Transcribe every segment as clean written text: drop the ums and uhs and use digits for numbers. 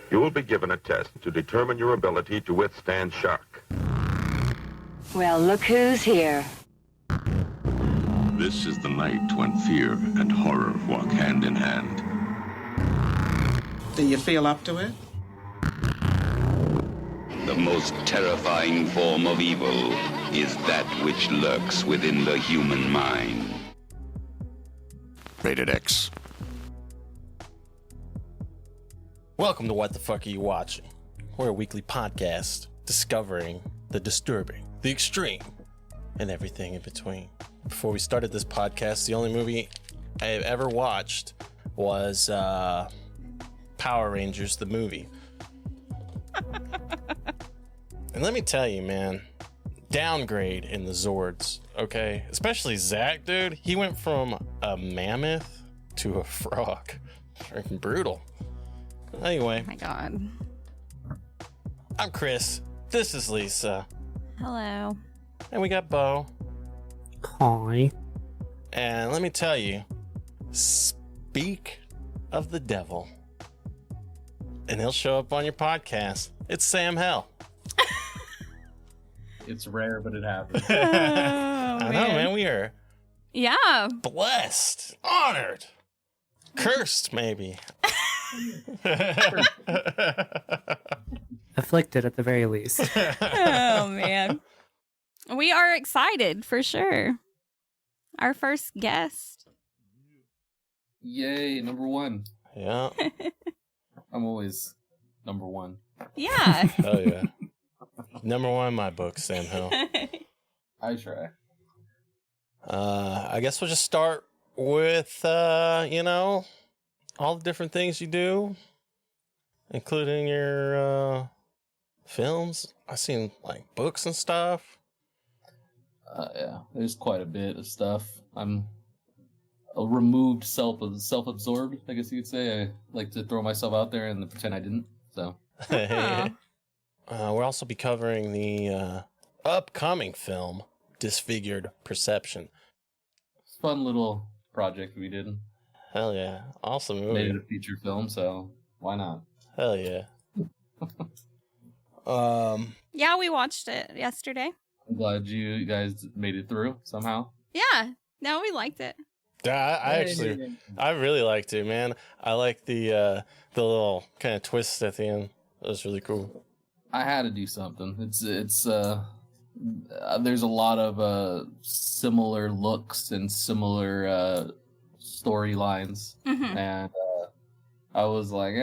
You will be given a test to determine your ability to withstand shock. Well, look who's here. This is the night when fear and horror walk hand in hand. Do you feel up to it? The most terrifying form of evil is that which lurks within the human mind. Rated X. Welcome to What the Fuck Are You Watching? We're a weekly podcast discovering the disturbing, the extreme, and everything in between. Before we started this podcast, the only movie I have ever watched was Power Rangers, the movie. And let me tell you, man, downgrade in the Zords, okay? Especially Zach, dude. He went from a mammoth to a frog. Freaking brutal. Anyway. Oh my God. I'm Chris. This is Lisa. Hello. And we got Bo. Hi. And let me tell you, speak of the devil, and he'll show up on your podcast. It's SamHel. It's rare, but it happens. I know, man. We are blessed, honored, cursed, maybe. Afflicted at the very least. Oh, man. We are excited for sure. Our first guest. Yay, number one. Yeah. I'm always number one. Yeah. Oh, yeah. Number one in my book, SamHel. I try. I guess we'll just start with, all the different things you do, including your films. I've seen, books and stuff. Yeah, there's quite a bit of stuff. I'm a removed self-absorbed, I guess you could say. I like to throw myself out there and pretend I didn't, so. We'll also be covering the upcoming film, Disfigured Perception. It's a fun little project we did. Hell yeah. Awesome movie. Made it a feature film, so why not? Hell yeah. Yeah, we watched it yesterday. I'm glad you guys made it through somehow. Yeah. No, we liked it. I really liked it, man. I like the little kind of twist at the end. It was really cool. I had to do something. It's there's a lot of similar looks and similar storylines, and I was like,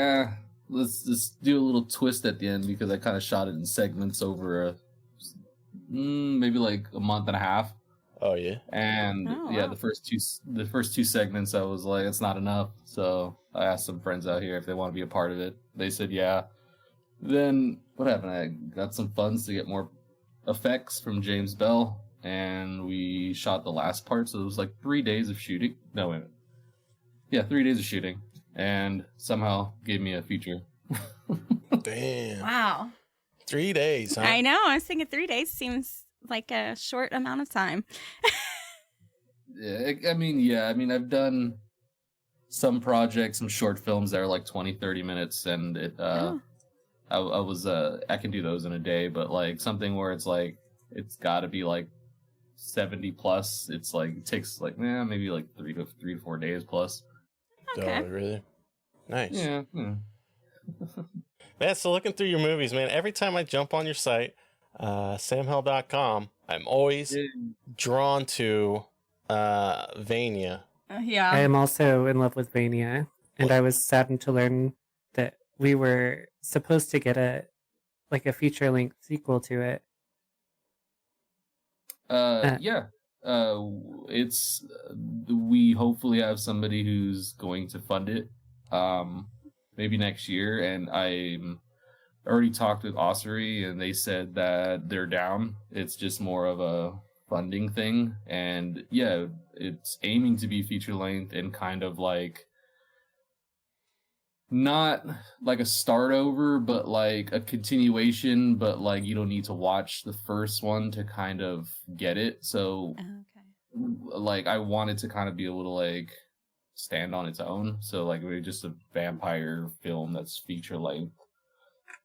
let's just do a little twist at the end because I kind of shot it in segments over maybe like a month and a half. Oh yeah. And wow. the first two segments I was like, it's not enough. So I asked some friends out here if they want to be a part of it. They said yeah. Then what happened? I got some funds to get more effects from James Bell, and we shot the last part. So it was like 3 days of shooting. No, wait a minute. Yeah, 3 days of shooting, and SamHel gave me a feature. Damn. Wow. 3 days, huh? I know. I was thinking 3 days seems like a short amount of time. I mean, I've done some projects, some short films that are like 20, 30 minutes, and it, I can do those in a day, but like something where it's like, it's gotta be like 70 plus, it's like, it takes like, maybe like 3 to 4 days plus. Okay. Oh, really? Nice. Yeah. Man, so looking through your movies, man, every time I jump on your site, samhel.com, I'm always drawn to Vania. Yeah. I am also in love with Vania, and I was saddened to learn that we were supposed to get a feature-length sequel to it. It's we hopefully have somebody who's going to fund it maybe next year, and I already talked with Ossery and they said that they're down. It's just more of a funding thing, and yeah, it's aiming to be feature length and kind of like not like a start over, but like a continuation, but like you don't need to watch the first one to kind of get it. So like I wanted to kind of be a little like stand on its own. So like maybe just a vampire film that's feature length.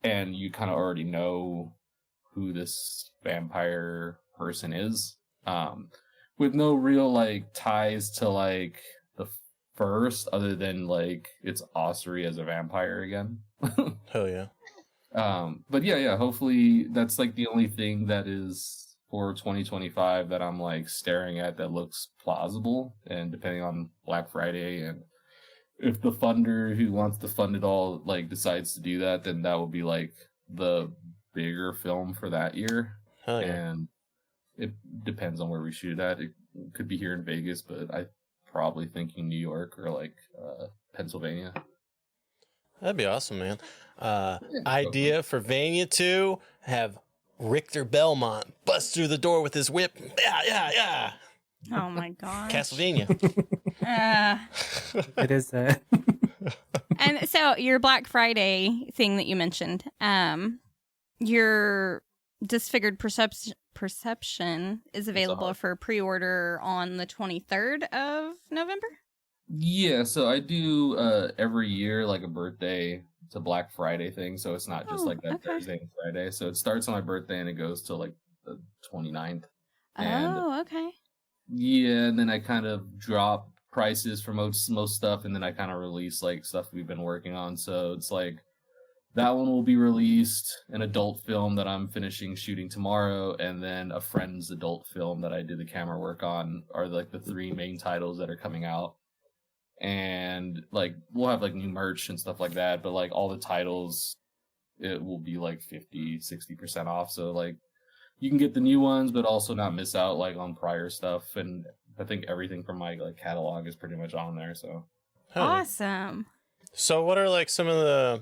and you kind of already know who this vampire person is, with no real like ties to like the first, other than like it's Ossery as a vampire again. Hell yeah. But yeah, hopefully that's like the only thing that is for 2025 that I'm like staring at that looks plausible, and depending on Black Friday and if the funder who wants to fund it all like decides to do that, then that will be like the bigger film for that year. Hell yeah. And it depends on where we shoot at. It could be here in Vegas, but I probably thinking New York or like Pennsylvania. That'd be awesome, man. Idea for Vania 2, have Richter Belmont bust through the door with his whip. Yeah. Oh my gosh. Castlevania. It is And so your Black Friday thing that you mentioned, your Disfigured Perception is available for pre-order on the 23rd of November? Yeah, so I do every year like a birthday to Black Friday thing, so it's not just like that okay. Thursday and Friday. So it starts on my birthday and it goes till like the 29th. Oh, okay. Yeah, and then I kind of drop prices for most stuff, and then I kind of release like stuff we've been working on. So it's like that one will be released, an adult film that I'm finishing shooting tomorrow, and then a friend's adult film that I did the camera work on are like the 3 main titles that are coming out. And like we'll have like new merch and stuff like that, but like all the titles, it will be like 50-60% off. So like you can get the new ones, but also not miss out like on prior stuff. And I think everything from my like catalog is pretty much on there. So Awesome. So what are like some of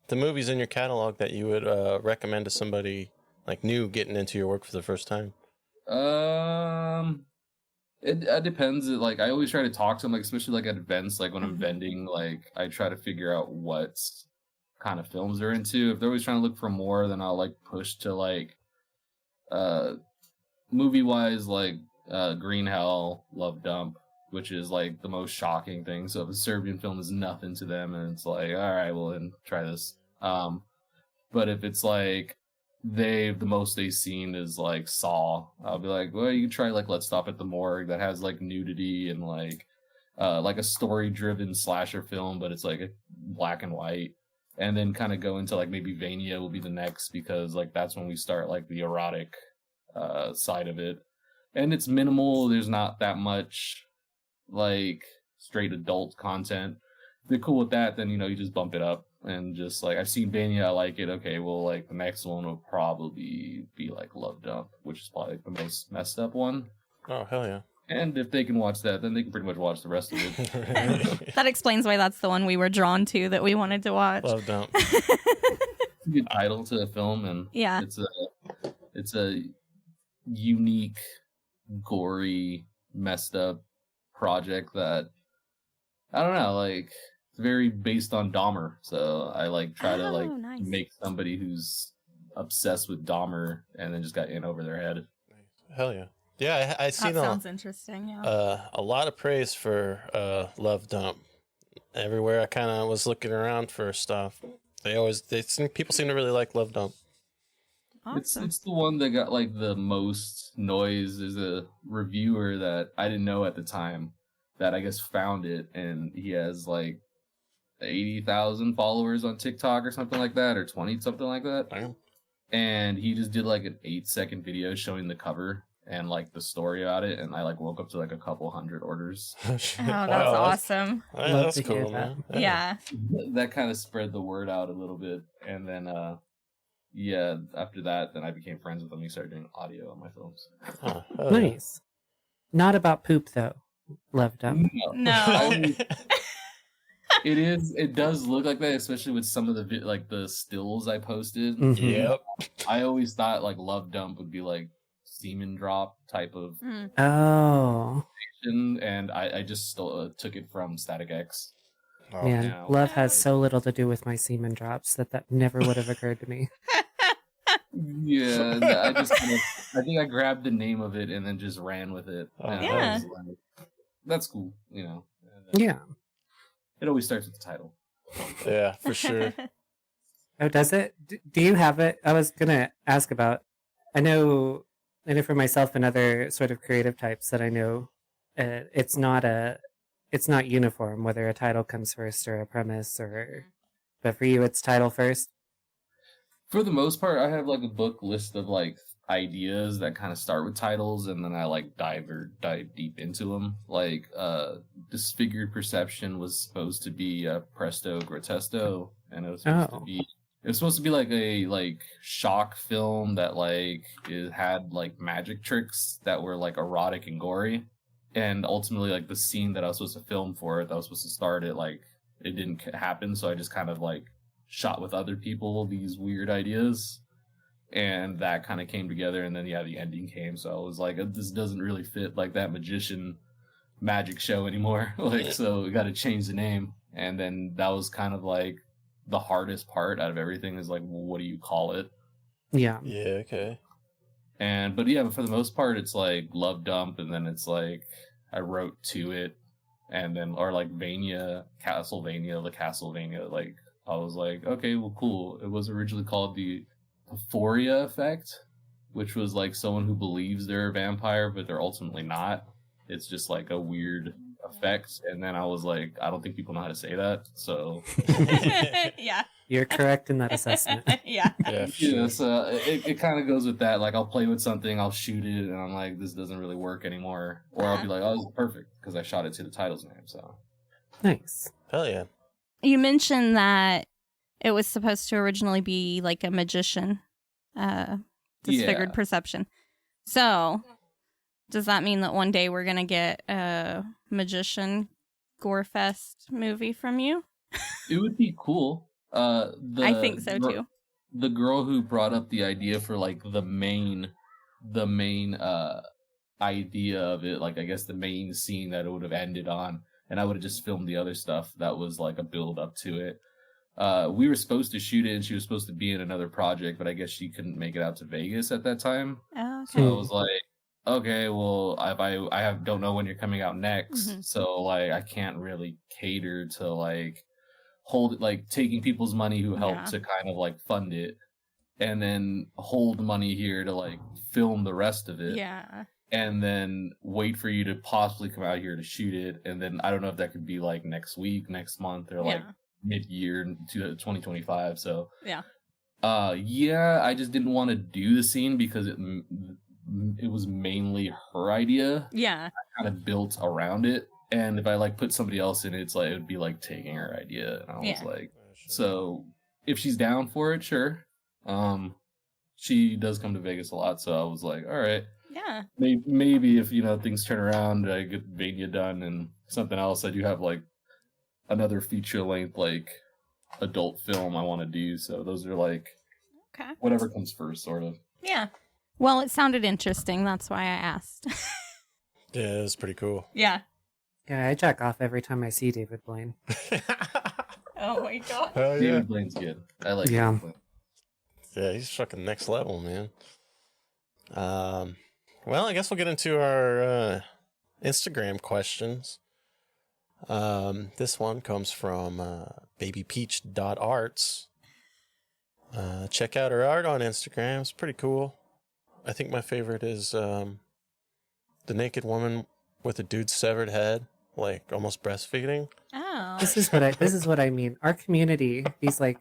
the movies in your catalog that you would recommend to somebody like new getting into your work for the first time? It depends. Like I always try to talk to them, like especially like at events, like when I'm vending, like I try to figure out what kind of films they're into. If they're always trying to look for more, then I'll like push to like movie wise, like Green Hell, Love Dump, which is like the most shocking thing. So if a Serbian film is nothing to them, and it's like, all right, well then try this. But if it's like the most they've seen is like Saw, I'll be like, well, you can try like Let's Stop at the Morgue, that has like nudity and like a story driven slasher film, but it's like a black and white. And then kind of go into like maybe Vania will be the next, because like that's when we start like the erotic side of it. And it's minimal, there's not that much like straight adult content. If they're cool with that, then you know, you just bump it up. And just like, I've seen Vania, I like it. Okay, well, like the next one will probably be like Love Dump, which is probably the most messed up one. Oh, hell yeah. And if they can watch that, then they can pretty much watch the rest of it. That explains why that's the one we were drawn to, that we wanted to watch. Love Dump. Good title to a film, and Yeah. it's a unique, gory, messed up project that I don't know, like it's very based on Dahmer. So I like try to like nice. make somebody who's obsessed with Dahmer and then just got in over their head. Hell yeah. Yeah, I That seen sounds interesting, yeah. a lot of praise for Love Dump. Everywhere I kind of was looking around for stuff, people seem to really like Love Dump. Awesome. It's the one that got like the most noise. There's a reviewer that I didn't know at the time that I guess found it, and he has like 80,000 followers on TikTok or something like that, or 20, something like that. Damn. And he just did like an 8-second video showing the cover and like the story about it, and I like woke up to like a couple hundred orders. Oh, that's awesome. That's to hear cool, that. man. Yeah. That kind of spread the word out a little bit, and then yeah, after that, then I became friends with him. He started doing audio on my films. Oh, hell yeah. Nice. Not about poop though. Love Dump. No. It does look like that, especially with some of the like the stills I posted. Mhm. Yep. I always thought like Love Dump would be like semen drop type of Oh. action, and I just took it from Static X. Oh, Man, now, love has like- so little to do with my semen drops that never would have occurred to me. Yeah, and I just I think I grabbed the name of it and then just ran with it. Oh, And I yeah. was like, that's cool, you know. And then Yeah. it always starts with the title. Yeah, for sure. Oh, does it? Do you have it? I was gonna ask about. I know for myself and other sort of creative types that I know, it's not uniform whether a title comes first or a premise, or. But for you, it's title first. For the most part, I have like a book list of like ideas that kind of start with titles, and then I like dive deep into them. Like Disfigured Perception was supposed to be Presto Grotesto, and it was supposed to be like a shock film that like it had like magic tricks that were like erotic and gory, and ultimately like the scene that I was supposed to film for it, that was supposed to start it, like it didn't happen, so I just kind of like shot with other people these weird ideas, and that kind of came together, and then the ending came, so I was like, this doesn't really fit like that magician magic show anymore. Like, so we got to change the name. And then that was kind of like the hardest part out of everything, is like, well, what do you call it? Yeah. Okay. But for the most part, it's like Love Dump, and then it's like I wrote to it, and then, or like Vania, Castlevania, like I was like, okay, well, cool. It was originally called the Euphoria Effect, which was like someone who believes they're a vampire, but they're ultimately not. It's just like a weird effect. And then I was like, I don't think people know how to say that, so Yeah. You're correct in that assessment. Yeah. Sure. So it kind of goes with that. Like, I'll play with something, I'll shoot it, and I'm like, this doesn't really work anymore. Or I'll be like, oh, this is perfect, because I shot it to the title's name. So Nice. Hell yeah. You mentioned that it was supposed to originally be like a magician, Disfigured Perception. So, does that mean that one day we're going to get a magician Gorefest movie from you? It would be cool. I think so too. The girl who brought up the idea for like the main idea of it, like I guess the main scene that it would have ended on, and I would have just filmed the other stuff that was like a build up to it. We were supposed to shoot it, and she was supposed to be in another project, but I guess she couldn't make it out to Vegas at that time. Oh, okay. So I was like, okay, well, I don't know when you're coming out next, so like I can't really cater to like hold like taking people's money who helped to kind of like fund it, and then hold money here to like film the rest of it. Yeah. And then wait for you to possibly come out here to shoot it, and then I don't know if that could be like next week, next month, or like mid-year to 2025. So I just didn't want to do the scene because it was mainly her idea. Yeah. I kind of built around it, and if I like put somebody else in it, it's like it would be like taking her idea, and I was like, so if she's down for it, sure. She does come to Vegas a lot, so I was like, all right. Yeah. Maybe if, things turn around, I get Vania done and something else, I do have, like, another feature-length, like, adult film I want to do. So those are, like, whatever comes first, sort of. Yeah. Well, it sounded interesting. That's why I asked. Yeah, it was pretty cool. Yeah. Yeah, I jack off every time I see David Blaine. Oh, my God. Hell yeah. David Blaine's good. I like David Blaine. Yeah, he's fucking next level, man. Well, I guess we'll get into our Instagram questions. This one comes from babypeach.arts. Check out her art on Instagram. It's pretty cool. I think my favorite is the naked woman with a dude's severed head, like almost breastfeeding. Oh. This is what I mean. Our community, these like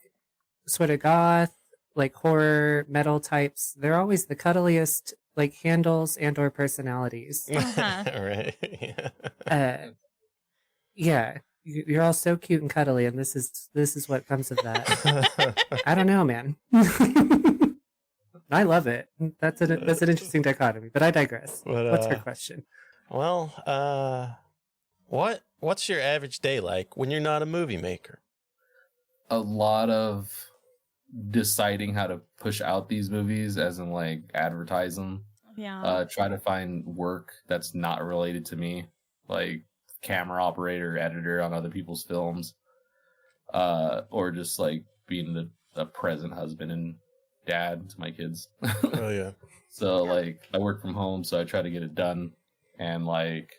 sort of goth, like horror metal types, they're always the cuddliest like handles and or personalities. Right. Yeah. You're all so cute and cuddly, and this is what comes of that. I don't know, man. I love it. That's an interesting dichotomy, but I digress. But, what's her question? Well, what's your average day like when you're not a movie maker? A lot of deciding how to push out these movies, as in like advertise them. Yeah. Try to find work that's not related to me, like camera operator, editor on other people's films, or just like being the present husband and dad to my kids. Oh yeah. So like I work from home, so I try to get it done, and like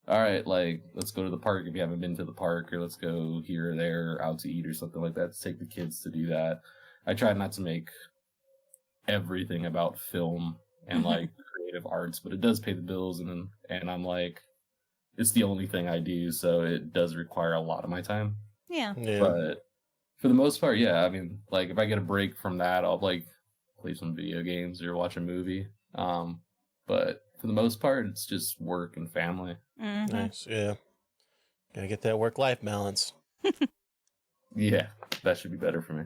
all right, like, let's go to the park if you haven't been to the park, or let's go here or there, or out to eat or something like that, to take the kids to do that. I try not to make everything about film and like creative arts, but it does pay the bills, and I'm like, it's the only thing I do, so it does require a lot of my time. Yeah. But for the most part, yeah, I mean, like, if I get a break from that, I'll like play some video games or watch a movie. But for the most part, it's just work and family. Mm-hmm. Nice, yeah. Gotta get that work-life balance. Yeah, that should be better for me.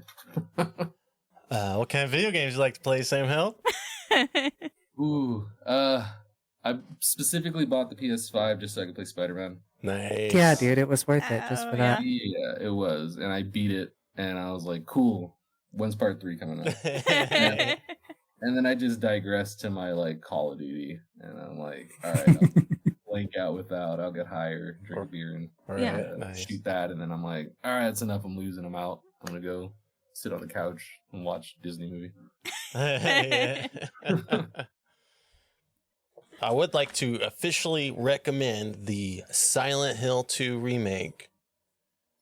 What kind of video games you like to play, SamHel? Ooh, I specifically bought the PS5 just so I could play Spider-Man. Nice. Yeah, dude, it was worth it just for that. Yeah, it was, and I beat it, and I was like, cool. When's part 3 coming out? And then I just digressed to my like Call of Duty, and I'm like, all right, I'll blank out without. I'll get higher, drink a beer, and Nice. shoot that. And then I'm like, all right, that's enough. I'm losing them out. I'm gonna go sit on the couch and watch a Disney movie. I would like to officially recommend the Silent Hill 2 remake.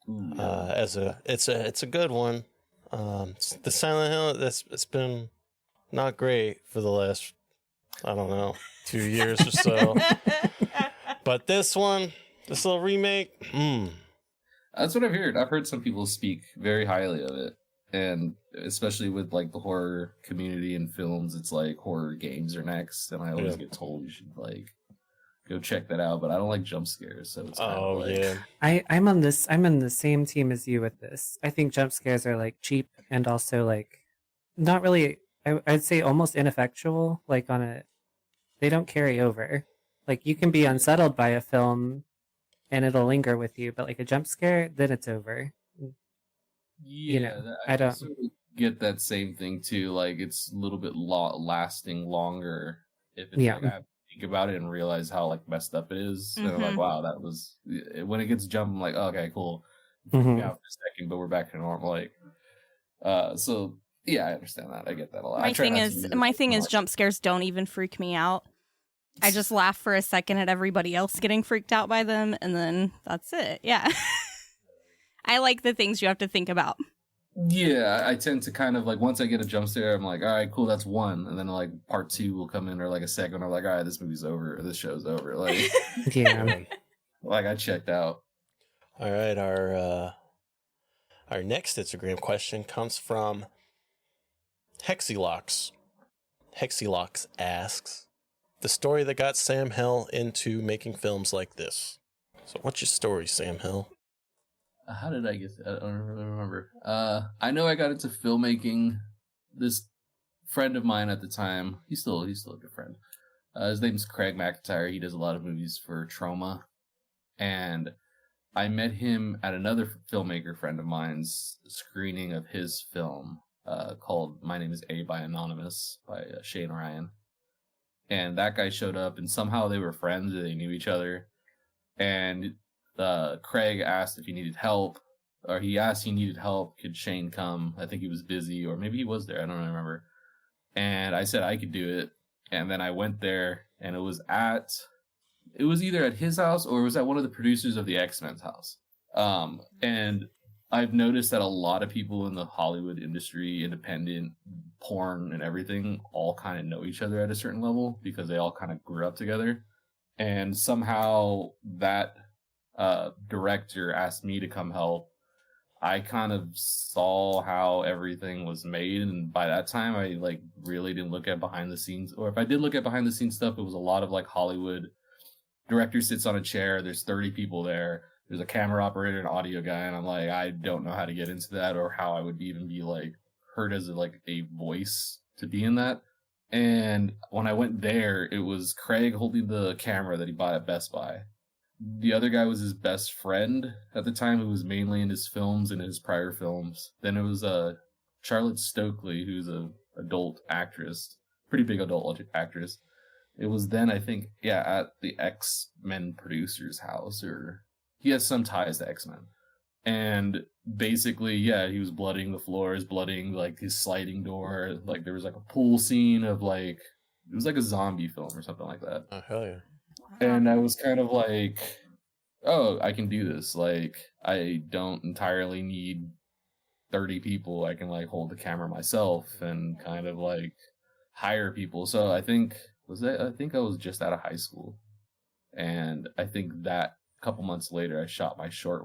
It's a good one. The Silent Hill, it's been not great for the last, I don't know, 2 years or so. But this little remake, That's what I've heard. I've heard some people speak very highly of it. And especially with like the horror community and films, it's like horror games are next. And I always get told you should like go check that out. But I don't like jump scares, so it's kind of like... yeah. I'm on the same team as you with this. I think jump scares are like cheap and also like not really, I'd say almost ineffectual. Like they don't carry over. Like you can be unsettled by a film and it'll linger with you, but like a jump scare, then it's over. Yeah, I don't sort of get that same thing too. Like it's a little bit lasting longer if it's like I have to think about it and realize how like messed up it is. And I'm like, wow, that was when it gets jumped. I'm like, oh, okay, cool. Freaking out for a second, but we're back to normal. Like, so yeah, I understand that. I get that a lot. My thing is jump scares don't even freak me out. I just laugh for a second at everybody else getting freaked out by them, and then that's it. Yeah. I like the things you have to think about. Yeah, I tend to kind of like, once I get a jump scare, I'm like, all right, cool, that's one. And then like part 2 will come in, or like a second, I'm like, all right, this movie's over, or this show's over. Like, yeah. Like I checked out. All right, our next Instagram question comes from Hexilox. Hexilox asks, the story that got SamHel into making films like this. So what's your story, SamHel? How did I get that? I don't really remember. I know I got into filmmaking. This friend of mine at the time, he's still a good friend. His name's Craig McIntyre. He does a lot of movies for Trauma. And I met him at another filmmaker friend of mine's screening of his film called My Name is A by Anonymous by Shane Ryan. And that guy showed up, and somehow they were friends, or they knew each other. And Craig asked if he needed help, or he asked he needed help. Could Shane come? I think he was busy, or maybe he was there. I don't remember. And I said I could do it. And then I went there, and it was either at his house or it was at one of the producers of the X-Men's house. And I've noticed that a lot of people in the Hollywood industry, independent, porn, and everything, all kind of know each other at a certain level because they all kind of grew up together. And somehow that director asked me to come help. I kind of saw how everything was made, and by that time I like really didn't look at behind the scenes, or if I did look at behind the scenes stuff, it was a lot of like Hollywood. Director sits on a chair, there's 30 people there, there's a camera operator, an audio guy, and I'm like, I don't know how to get into that, or how I would even be like heard as a voice to be in that. And when I went there, it was Craig holding the camera that he bought at Best Buy. The other guy was his best friend at the time, who was mainly in his films and his prior films. Then it was Charlotte Stokely, who's a adult actress, pretty big adult actress. It was then, I think, at the X-Men producer's house, or he has some ties to X-Men. And basically, he was blooding the floors, blooding like his sliding door. Like there was like a pool scene of like, it was like a zombie film or something like that. Oh, hell yeah. And I was kind of like, oh, I can do this. Like, I don't entirely need 30 people. I can like hold the camera myself and kind of like hire people. So I think I was just out of high school. And I think that a couple months later I shot my short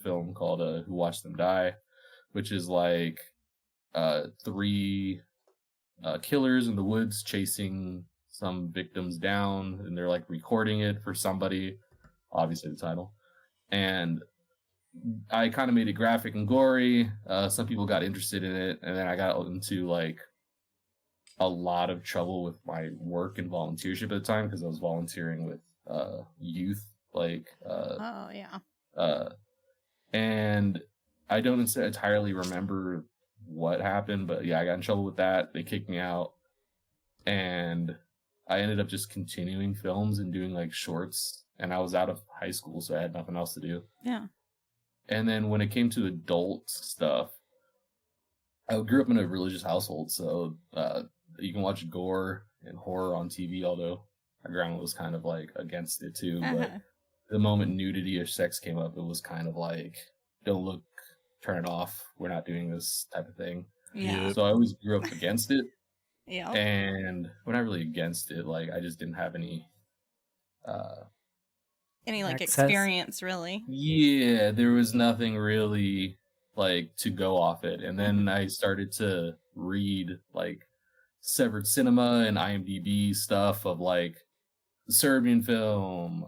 film called Who Watched Them Die, which is like 3 killers in the woods chasing some victims down, and they're like recording it for somebody, obviously the title. And I kind of made it graphic and gory. Some people got interested in it, and then I got into like a lot of trouble with my work and volunteership at the time because I was volunteering with youth, like and I don't entirely remember what happened, but yeah, I got in trouble with that. They kicked me out, and I ended up just continuing films and doing like shorts, and I was out of high school, so I had nothing else to do. Yeah. And then when it came to adult stuff, I grew up in a religious household, so you can watch gore and horror on TV, although my grandma was kind of like against it too. But the moment nudity or sex came up, it was kind of like, don't look, turn it off. We're not doing this type of thing. Yeah. So I always grew up against it. Yeah. And we're not really against it. Like, I just didn't have any like access? experience, really. Yeah, there was nothing really like to go off it. And then I started to read like Severed Cinema and IMDb stuff of like Serbian film,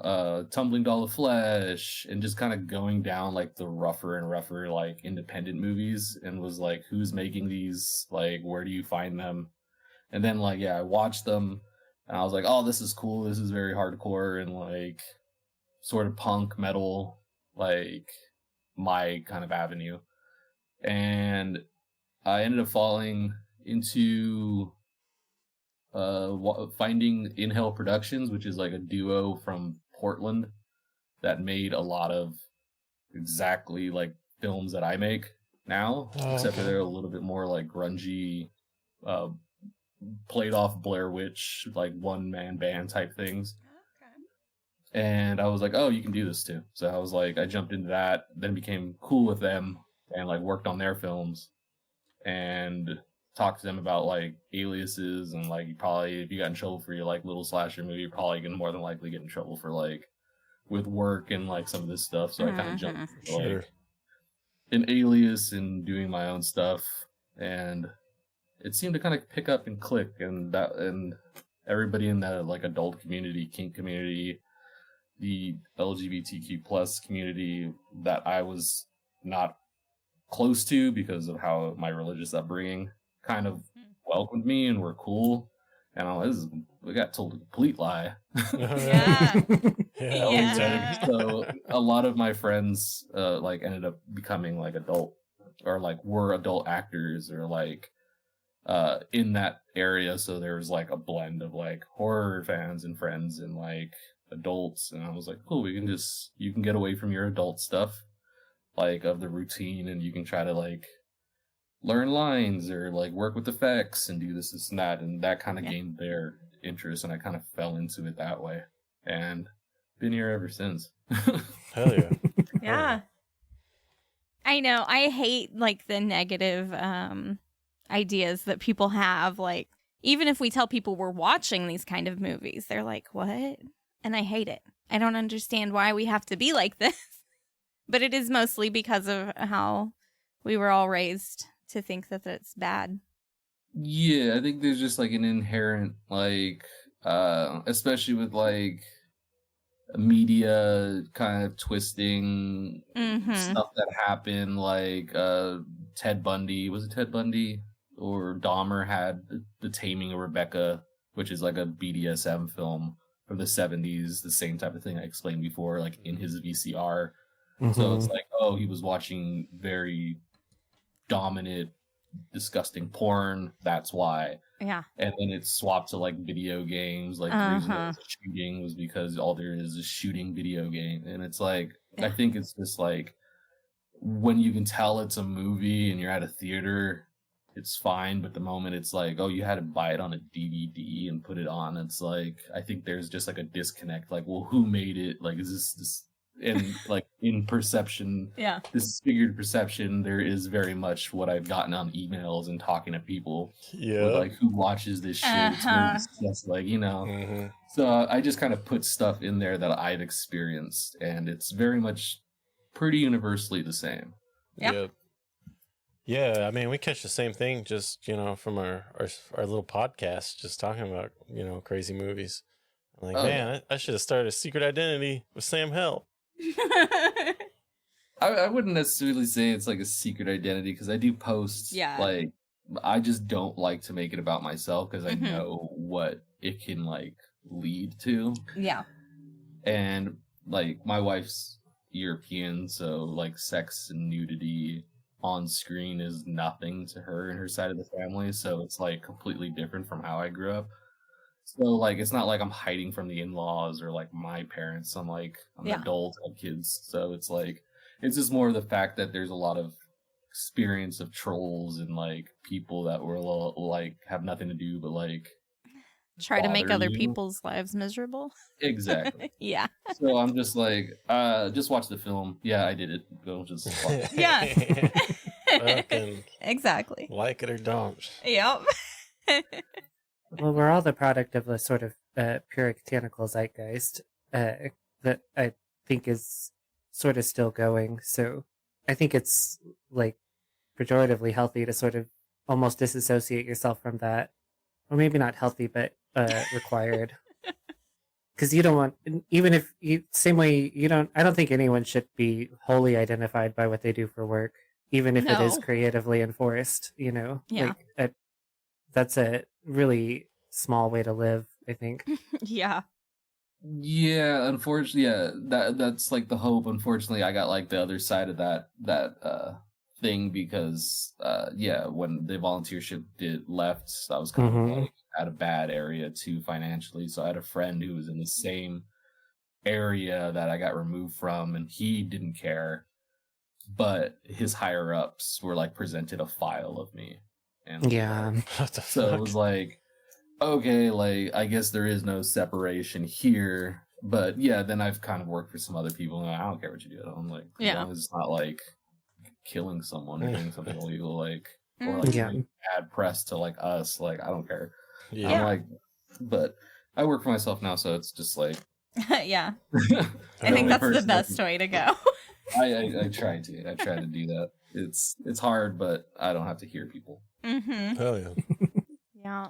Tumbling Doll of Flesh, and just kind of going down like the rougher and rougher like independent movies, and was like, who's making these? Like, where do you find them? And then like, yeah, I watched them, and I was like, oh, this is cool. This is very hardcore and like sort of punk metal, like my kind of avenue. And I ended up falling into finding SamHel Productions, which is like a duo from Portland that made a lot of exactly like films that I make now, except for they're a little bit more like grungy, played off Blair Witch, like one-man band type things. And I was like, oh, you can do this too. So I was like, I jumped into that, then became cool with them and like worked on their films and talked to them about like aliases, and like, you probably, if you got in trouble for your like little slasher movie, you're probably gonna more than likely get in trouble for like with work and like some of this stuff. So I kind of jumped into, like an alias and doing my own stuff, and it seemed to kind of pick up and click, and everybody in the like adult community, kink community, the LGBTQ plus community that I was not close to because of how my religious upbringing, kind of welcomed me and were cool. And we got told a complete lie. So a lot of my friends like ended up becoming like adult, or like were adult actors, or like in that area. So there was like a blend of like horror fans and friends and like adults, and I was like, cool, you can get away from your adult stuff, like of the routine, and you can try to like learn lines or like work with effects and do this and that, and that kind of gained their interest, and I kind of fell into it that way, and been here ever since. Hell yeah. Yeah. I know. I hate like the negative ideas that people have. Like, even if we tell people we're watching these kind of movies, they're like, what? And I hate it. I don't understand why we have to be like this. But it is mostly because of how we were all raised to think that it's bad. Yeah, I think there's just like an inherent, like, especially with like media kind of twisting stuff that happened, like Ted Bundy. Was it Ted Bundy? Or Dahmer had The Taming of Rebecca, which is like a BDSM film from the 70s, the same type of thing I explained before, like in his VCR. So it's like, oh, he was watching very dominant, disgusting porn, that's why. Yeah. And then it swapped to like video games, like the reason it was shooting was because all there is a shooting video game. And it's like, I think it's just like, when you can tell it's a movie and you're at a theater, it's fine, but the moment it's like, oh, you had to buy it on a DVD and put it on, it's like, I think there's just like a disconnect. Like, well, who made it? Like, is this and like in Perception, Disfigured Perception, there is very much what I've gotten on emails and talking to people. Yeah. With, like, who watches this shit? It's just like, you know. So I just kind of put stuff in there that I've experienced, and it's very much pretty universally the same. Yep. Yeah, I mean, we catch the same thing just, you know, from our little podcast, just talking about, you know, crazy movies. I'm like, man, I should have started a Secret Identity with SamHel. I wouldn't necessarily say it's like a secret identity, because I do post, like, I just don't like to make it about myself, because I know what it can, like, lead to. Yeah. And, like, my wife's European, so, like, sex and nudity on screen is nothing to her and her side of the family, so it's like completely different from how I grew up. So like it's not like I'm hiding from the in-laws or like my parents. I'm like I'm an adult, I have kids, so it's like it's just more of the fact that there's a lot of experience of trolls and like people that were like have nothing to do but like try to make other people's lives miserable. Exactly. Yeah. So I'm just like, just watch the film. Yeah, I did it. Go just watch it. Yeah. Exactly. Like it or don't. Yep. Well, we're all the product of a sort of puritanical zeitgeist that I think is sort of still going. So I think it's like pejoratively healthy to sort of almost disassociate yourself from that. Or maybe not healthy, but required. Because you don't want, even if you, same way you don't, I don't think anyone should be wholly identified by what they do for work, even if it is creatively enforced, you know? Yeah. Like, that's a really small way to live, I think. Yeah. Yeah, unfortunately, that's like the hope. Unfortunately, I got like the other side of that thing because when the volunteership left, I was kind of like at a bad area too financially. So I had a friend who was in the same area that I got removed from, and he didn't care, but his higher ups were like presented a file of me, and so it was like, okay, like I guess there is no separation here. But yeah, then I've kind of worked for some other people, and I don't care what you do. I'm like, as long as it's not like killing someone or doing something illegal, like or like giving bad press to like us, like I don't care. I'm like, but I work for myself now, so it's just like I think that's the best way to go. I try to do that. It's hard, but I don't have to hear people. Hell yeah.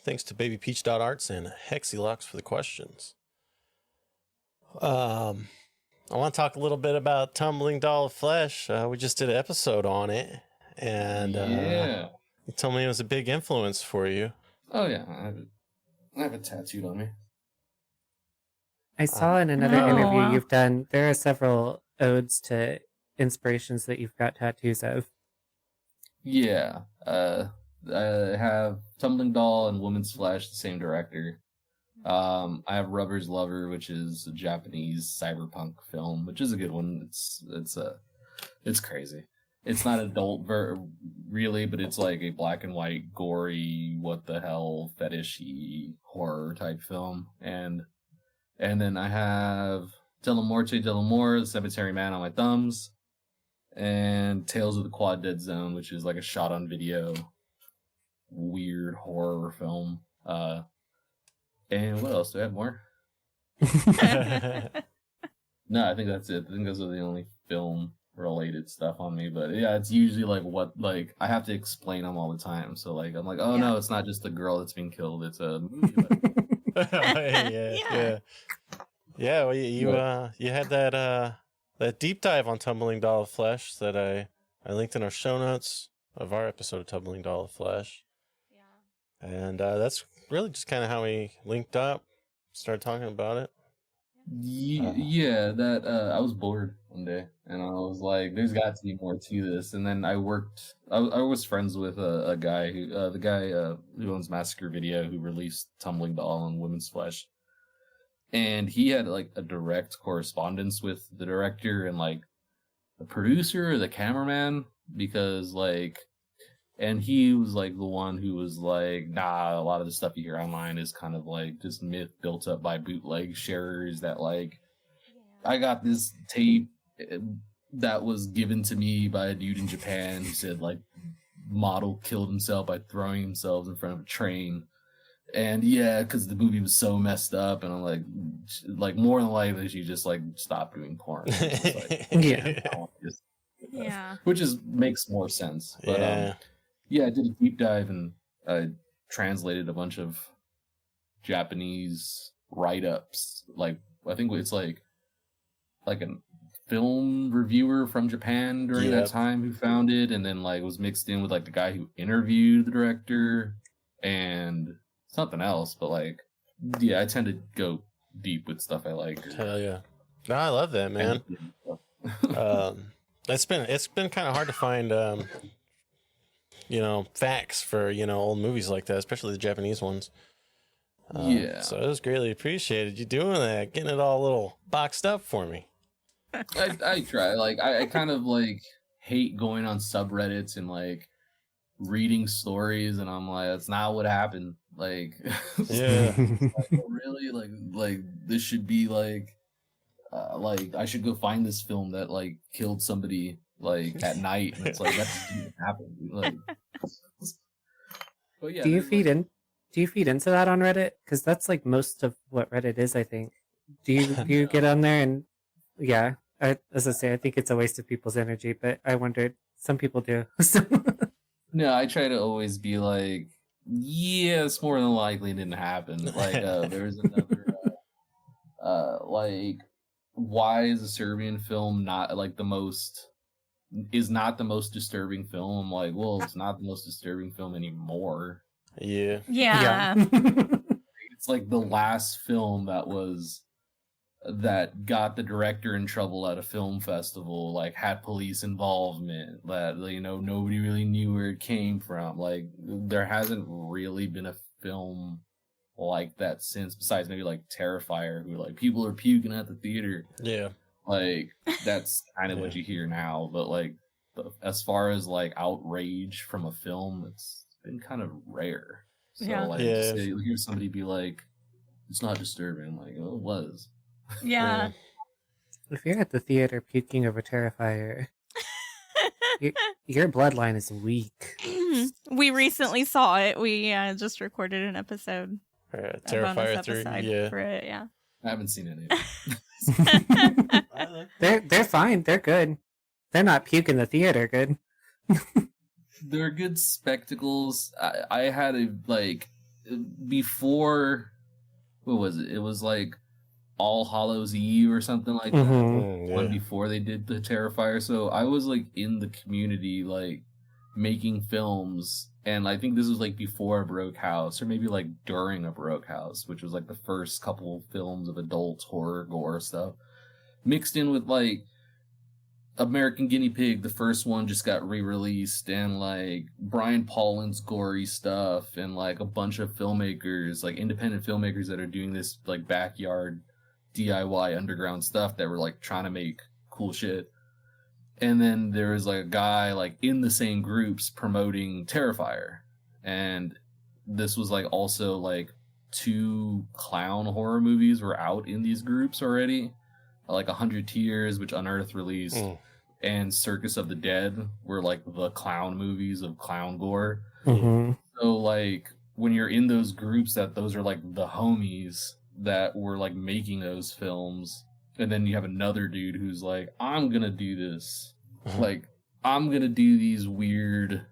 Thanks to babypeach.arts and Hexilocks for the questions. I want to talk a little bit about Tumbling Doll of Flesh. We just did an episode on it, and you told me it was a big influence for you. Oh yeah, I have it tattooed on me. I saw in another interview you've done, there are several odes to inspirations that you've got tattoos of. Yeah, I have Tumbling Doll and Woman's Flesh, the same director. I have Rubber's Lover, which is a Japanese cyberpunk film, which is a good one. It's crazy. It's not adult really, but it's like a black and white, gory, what the hell, fetishy horror type film. And then I have Della Morte Dell'Amore, the Cemetery Man on my thumbs, and Tales of the Quad Dead Zone, which is like a shot on video weird horror film. And what else? Do I have more? No, I think that's it. I think those are the only film related stuff on me. But yeah, it's usually like I have to explain them all the time. So like I'm like, no, it's not just a girl that's being killed. It's a movie. Yeah. Well, you had that deep dive on Tumbling Doll of Flesh that I linked in our show notes of our episode of Tumbling Doll of Flesh. And that's really just kind of how we linked up, started talking about it. I was bored one day, and I was like, "There's got to be more to this." And then I was friends with a guy who owns Massacre Video, who released Tumbling Doll and Women's Flesh, and he had like a direct correspondence with the director and like the producer or the cameraman, because like And he was like the one who was like, nah, a lot of the stuff you hear online is kind of like just myth built up by bootleg sharers that like, I got this tape that was given to me by a dude in Japan who said like model killed himself by throwing himself in front of a train. And yeah, because the movie was so messed up, and I'm like more than likely she just like stopped doing porn. Like, Yeah. Which makes more sense. But yeah, I did a deep dive and I translated a bunch of Japanese write-ups. Like I think it's like a film reviewer from Japan during that time who found it, and then like was mixed in with like the guy who interviewed the director and something else. But like, yeah, I tend to go deep with stuff I like. Hell yeah! No, I love that, man. It's been kind of hard to find, facts for old movies like that, especially the Japanese ones. So it was greatly appreciated you doing that, getting it all a little boxed up for me. I try. Like I kind of like hate going on subreddits and like reading stories, and I'm like, that's not what happened. Like, yeah, like, really, like this should be like I should go find this film that like killed somebody like at night, and it's like that didn't happen. Like, but yeah, do you feed into that on Reddit? Because that's like most of what Reddit is, I think. Do you get on there and as I say, I think it's a waste of people's energy, but I wondered, some people do. No, I try to always be like, yeah, it's more than likely it didn't happen. Like, there was another, like, why is a Serbian film not like the most disturbing film? I'm like, well, it's not the most disturbing film anymore. Yeah. It's like the last film that got the director in trouble at a film festival, like had police involvement, that nobody really knew where it came from. Like there hasn't really been a film like that since, besides maybe like Terrifier, who like people are puking at the theater. Yeah. Like that's kind of what you hear now, but like as far as like outrage from a film, it's been kind of rare. So you hear somebody be like, it's not disturbing. I'm like, oh, it was. Yeah. If you're at the theater puking over Terrifier, your bloodline is weak. We recently saw it. We just recorded an episode. Terrifier 3. Yeah. For it, yeah. I haven't seen it either. They're fine. They're good. They're not puking the theater good. They're good spectacles. I had before, what was it? It was like All Hallows Eve or something like that. One before they did the Terrifier. So I was like in the community, like making films, and I think this was like before a Broke House, or maybe like during a Broke House, which was like the first couple films of adult horror gore stuff, mixed in with like American Guinea Pig. The first one just got re-released, and like Brian Paulin's gory stuff, and like a bunch of filmmakers, like independent filmmakers that are doing this like backyard DIY underground stuff that were like trying to make cool shit. And then there was like a guy like in the same groups promoting Terrifier, and this was like also like 2 clown horror movies were out in these groups already, like 100 Tears, which Unearthed released, and Circus of the Dead were like the clown movies of clown gore. So like when you're in those groups, those are like the homies that were like making those films, and then you have another dude who's like, I'm gonna do this, like I'm gonna do these weird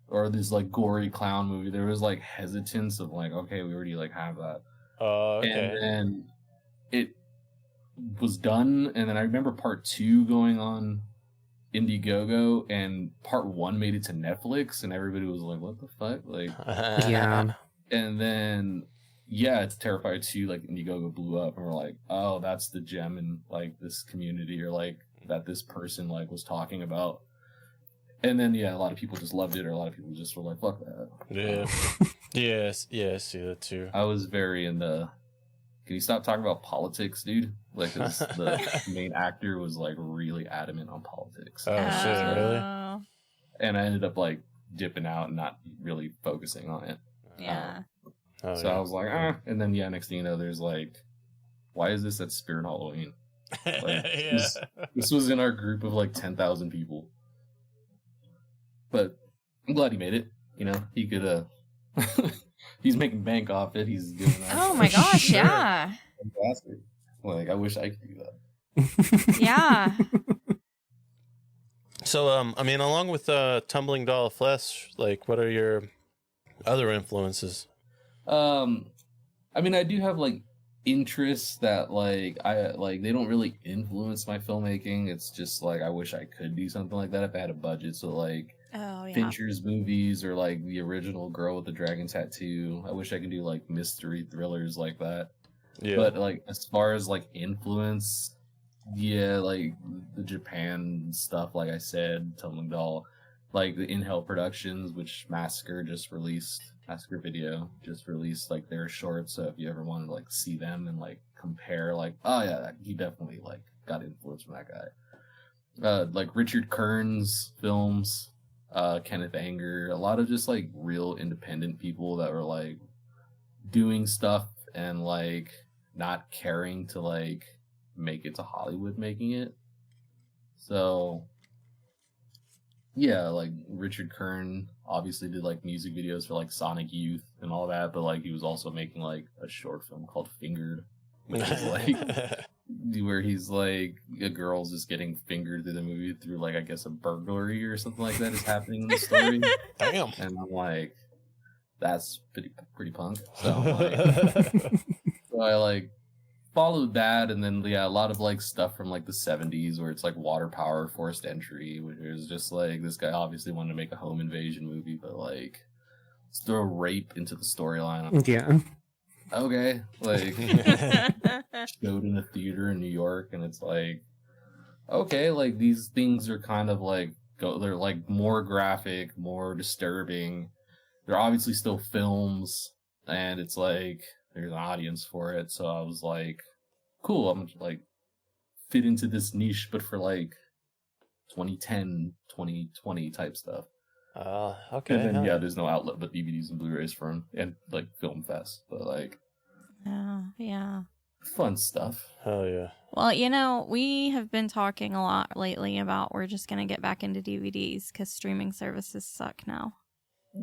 or this like gory clown movie. There was like hesitance of like, okay, we already like have that. And then it was done, and then I remember part 2 going on Indiegogo, and part 1 made it to Netflix, and everybody was like, what the fuck? Like, yeah. And then it's Terrifier 2, like Indiegogo blew up, and we're like, oh, that's the gem in like this community, or like that this person like was talking about. And then a lot of people just loved it, or a lot of people just were like, fuck that. Yeah. Yes, I see that too. I was very in the, can you stop talking about politics, dude? Like, 'cause the main actor was like really adamant on politics. Oh shit, really? And I ended up like dipping out and not really focusing on it. Yeah. So I was like, and then next thing you know, there's like, why is this at Spirit Halloween? Like, this was in our group of like 10,000 people. But I'm glad he made it. You know, he could he's making bank off it. He's doing that. Oh my gosh, yeah. Fantastic. Like, I wish I could do that. Yeah. So, I mean, along with Tumbling Doll of Flesh, like, what are your other influences? I mean, I do have like interests that like they don't really influence my filmmaking. It's just like I wish I could do something like that if I had a budget. So like Fincher's movies or like the original Girl with the Dragon Tattoo. I wish I could do like mystery thrillers like that. Yeah. But like as far as like influence, yeah, like the Japan stuff, like I said, Tumbling Doll, like the In-Hell Productions, which Massacre Video just released like their shorts. So if you ever wanted to like see them and like compare, like, oh yeah, he definitely like got influence from that guy. Like Richard Kern's films, Kenneth Anger, a lot of just like real independent people that were like doing stuff and like not caring to like make it to Hollywood making it. So yeah, like Richard Kern obviously did like music videos for like Sonic Youth and all that, but like he was also making like a short film called Fingered, which is like where he's like a girl's just getting fingered through the movie through like I guess a burglary or something like that is happening in the story. Damn. And I'm like, that's pretty punk. So I'm like, so I like followed that, and then a lot of like stuff from like the 70s where it's like Water Power, Forced Entry, which is just like this guy obviously wanted to make a home invasion movie, but like let's throw rape into the storyline. Yeah. Okay, like showed in a theater in New York, and it's like, okay, like these things are kind of like they're like more graphic, more disturbing. They're obviously still films, and it's like there's an audience for it. So I was like, cool, I'm gonna like fit into this niche, but for like 2010, 2020 type stuff. Okay. And then there's no outlet but DVDs and Blu-rays for them, and like Film Fest, but like, yeah, fun stuff. Hell yeah. Well, you know, we have been talking a lot lately about we're just gonna get back into DVDs because streaming services suck now.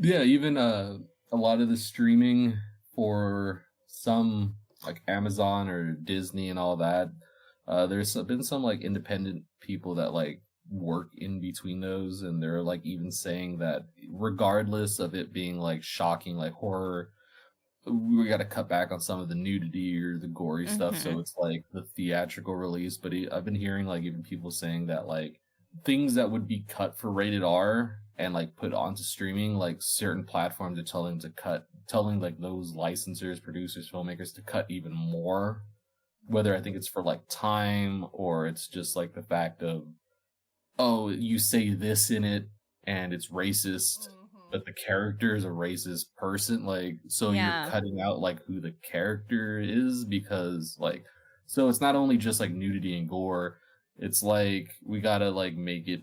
Yeah, even a lot of the streaming for some like Amazon or Disney and all that, there's been some like independent people that like work in between those, and they're like even saying that regardless of it being like shocking, like horror, we got to cut back on some of the nudity or the gory stuff, so it's like the theatrical release. But I've been hearing like even people saying that like things that would be cut for rated R and like put onto streaming, like certain platforms are telling like those licensors, producers, filmmakers to cut even more, whether I think it's for like time or it's just like the fact of, oh, you say this in it and it's racist, but the character is a racist person, like, so you're cutting out like who the character is, because like, so it's not only just like nudity and gore, it's like we gotta like make it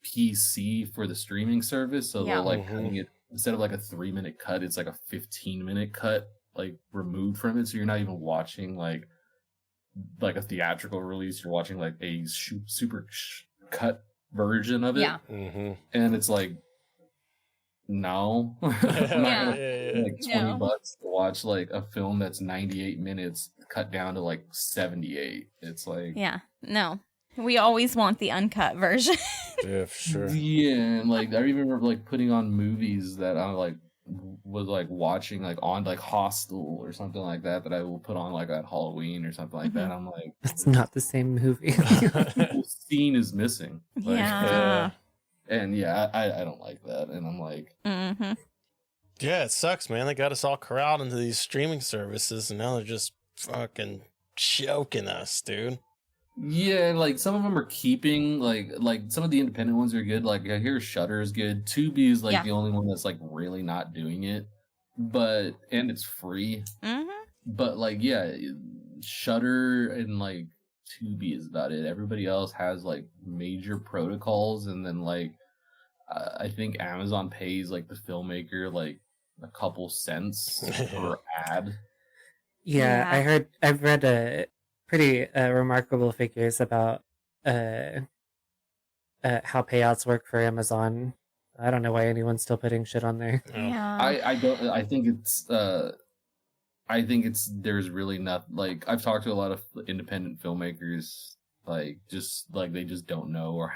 PC for the streaming service, so they're like cutting it instead of like a 3-minute cut, it's like a 15-minute cut, like removed from it, so you're not even watching like a theatrical release, you're watching like a super cut version of it. And it's like, no, I'm not gonna like $20 to watch like a film that's 98 minutes cut down to like 78. It's like, no, we always want the uncut version. Yeah, for sure. Yeah, and like I remember like putting on movies that I like was like watching like on like Hostel or something like that I will put on like at Halloween or something like that. I'm like, that's not the same movie. The whole scene is missing. Like, and I don't like that, and I'm like, yeah, it sucks, man. They got us all corralled into these streaming services, and now they're just fucking choking us, dude. Yeah, like some of them are keeping like some of the independent ones are good. Like I hear Shudder is good. Tubi is like the only one that's like really not doing it, and it's free. But like Shudder and like Tubi is about it. Everybody else has like major protocols, and then like I think Amazon pays like the filmmaker like a couple cents per ad. Yeah, I've read pretty remarkable figures about how payouts work for Amazon. I don't know why anyone's still putting shit on there. Yeah. I think it's there's really not like I've talked to a lot of independent filmmakers like just like they just don't know or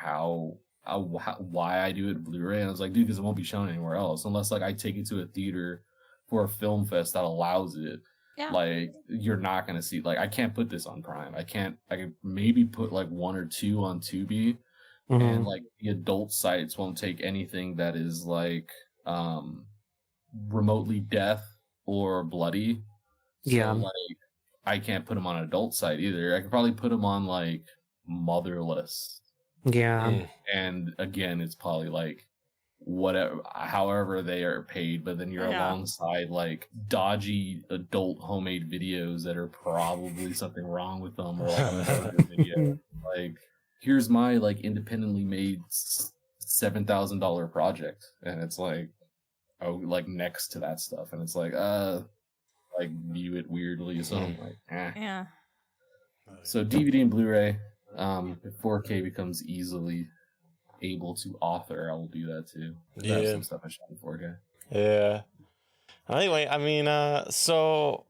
why I do it Blu-ray, and I was like, dude, because it won't be shown anywhere else unless like I take it to a theater for a film fest that allows it. Yeah. Like you're not gonna see like I can't put this on Prime. I can maybe put like 1 or 2 on Tubi, and like the adult sites won't take anything that is like remotely death or bloody. So, like I can't put them on an adult site either. I could probably put them on like Motherless. Yeah. And again, it's probably like whatever, however they are paid, but then you're alongside like dodgy adult homemade videos that are probably something wrong with them or like another video. Like, here's my like independently made $7,000 project, and it's like, oh, like next to that stuff, and it's like view it weirdly, so I'm like, Yeah. So DVD and Blu-ray, if 4K becomes easily able to author, I will do that too. I have some stuff I shot in 4K. Yeah. Anyway, I mean, so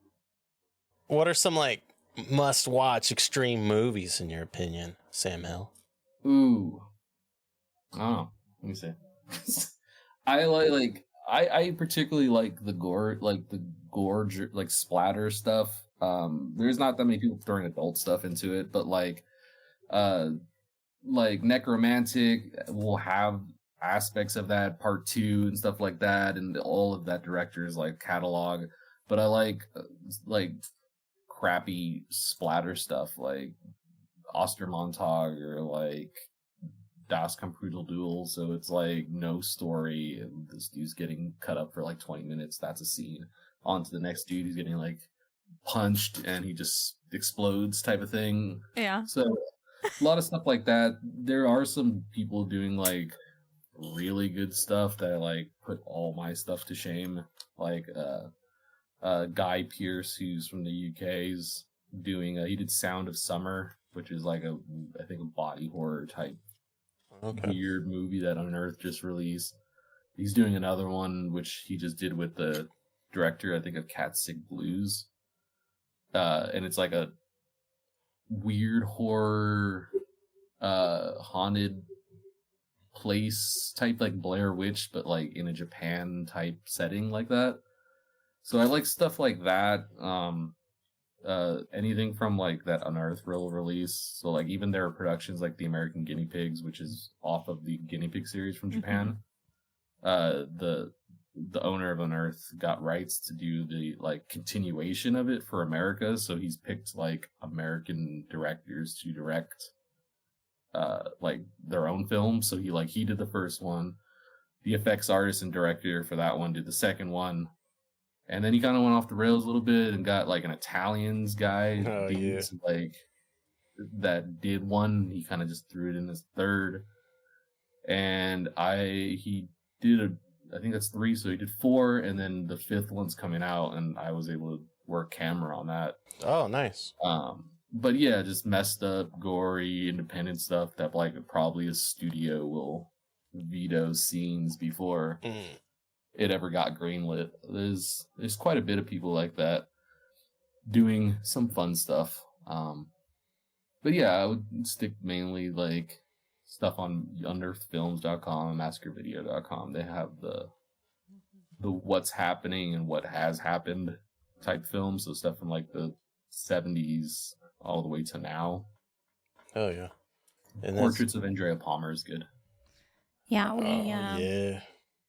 what are some like must-watch extreme movies in your opinion, SamHel? Ooh. Oh, let me see. I particularly like the gore, like splatter stuff. There's not that many people throwing adult stuff into it, but like Necromantic will have aspects of that, part 2 and stuff like that, and all of that director's like catalog. But I like crappy splatter stuff like Ostermontag or like Das Computer Duel. So it's like no story, and this dude's getting cut up for like 20 minutes. That's a scene. On to the next dude who's getting like punched and he just explodes type of thing. Yeah. So a lot of stuff like that. There are some people doing like really good stuff that like put all my stuff to shame. Like Guy Pearce, who's from the UK, is doing he did Sound of Summer, which is like a body horror type weird movie that Unearthed just released. He's doing another one which he just did with the director, I think, of Cat Sick Blues. And it's like a weird horror haunted place type, like Blair Witch, but like in a Japan type setting like that. So I like stuff like that. Anything from like that Unearthed release. So like even their productions like The American Guinea Pigs, which is off of the Guinea Pig series from Japan. The owner of Unearthed got rights to do the like continuation of it for America, so he's picked like American directors to direct like their own films. So he did the first one, the effects artist and director for that one did the second one, and then he kind of went off the rails a little bit and got like an Italians guy like that did one. He kind of just threw it in his third, and he did I think that's 3, so he did 4, and then the 5th one's coming out, and I was able to work camera on that. Oh, nice. But yeah, just messed up, gory, independent stuff that like probably a studio will veto scenes before it ever got greenlit. There's quite a bit of people like that doing some fun stuff. But yeah, I would stick mainly like stuff on unearthedfilms.com, massacrevideo.com. They have the what's happening and what has happened type films, so stuff from like the 70s all the way to now. Oh yeah. And Portraits of Andrea Palmer is good. Yeah,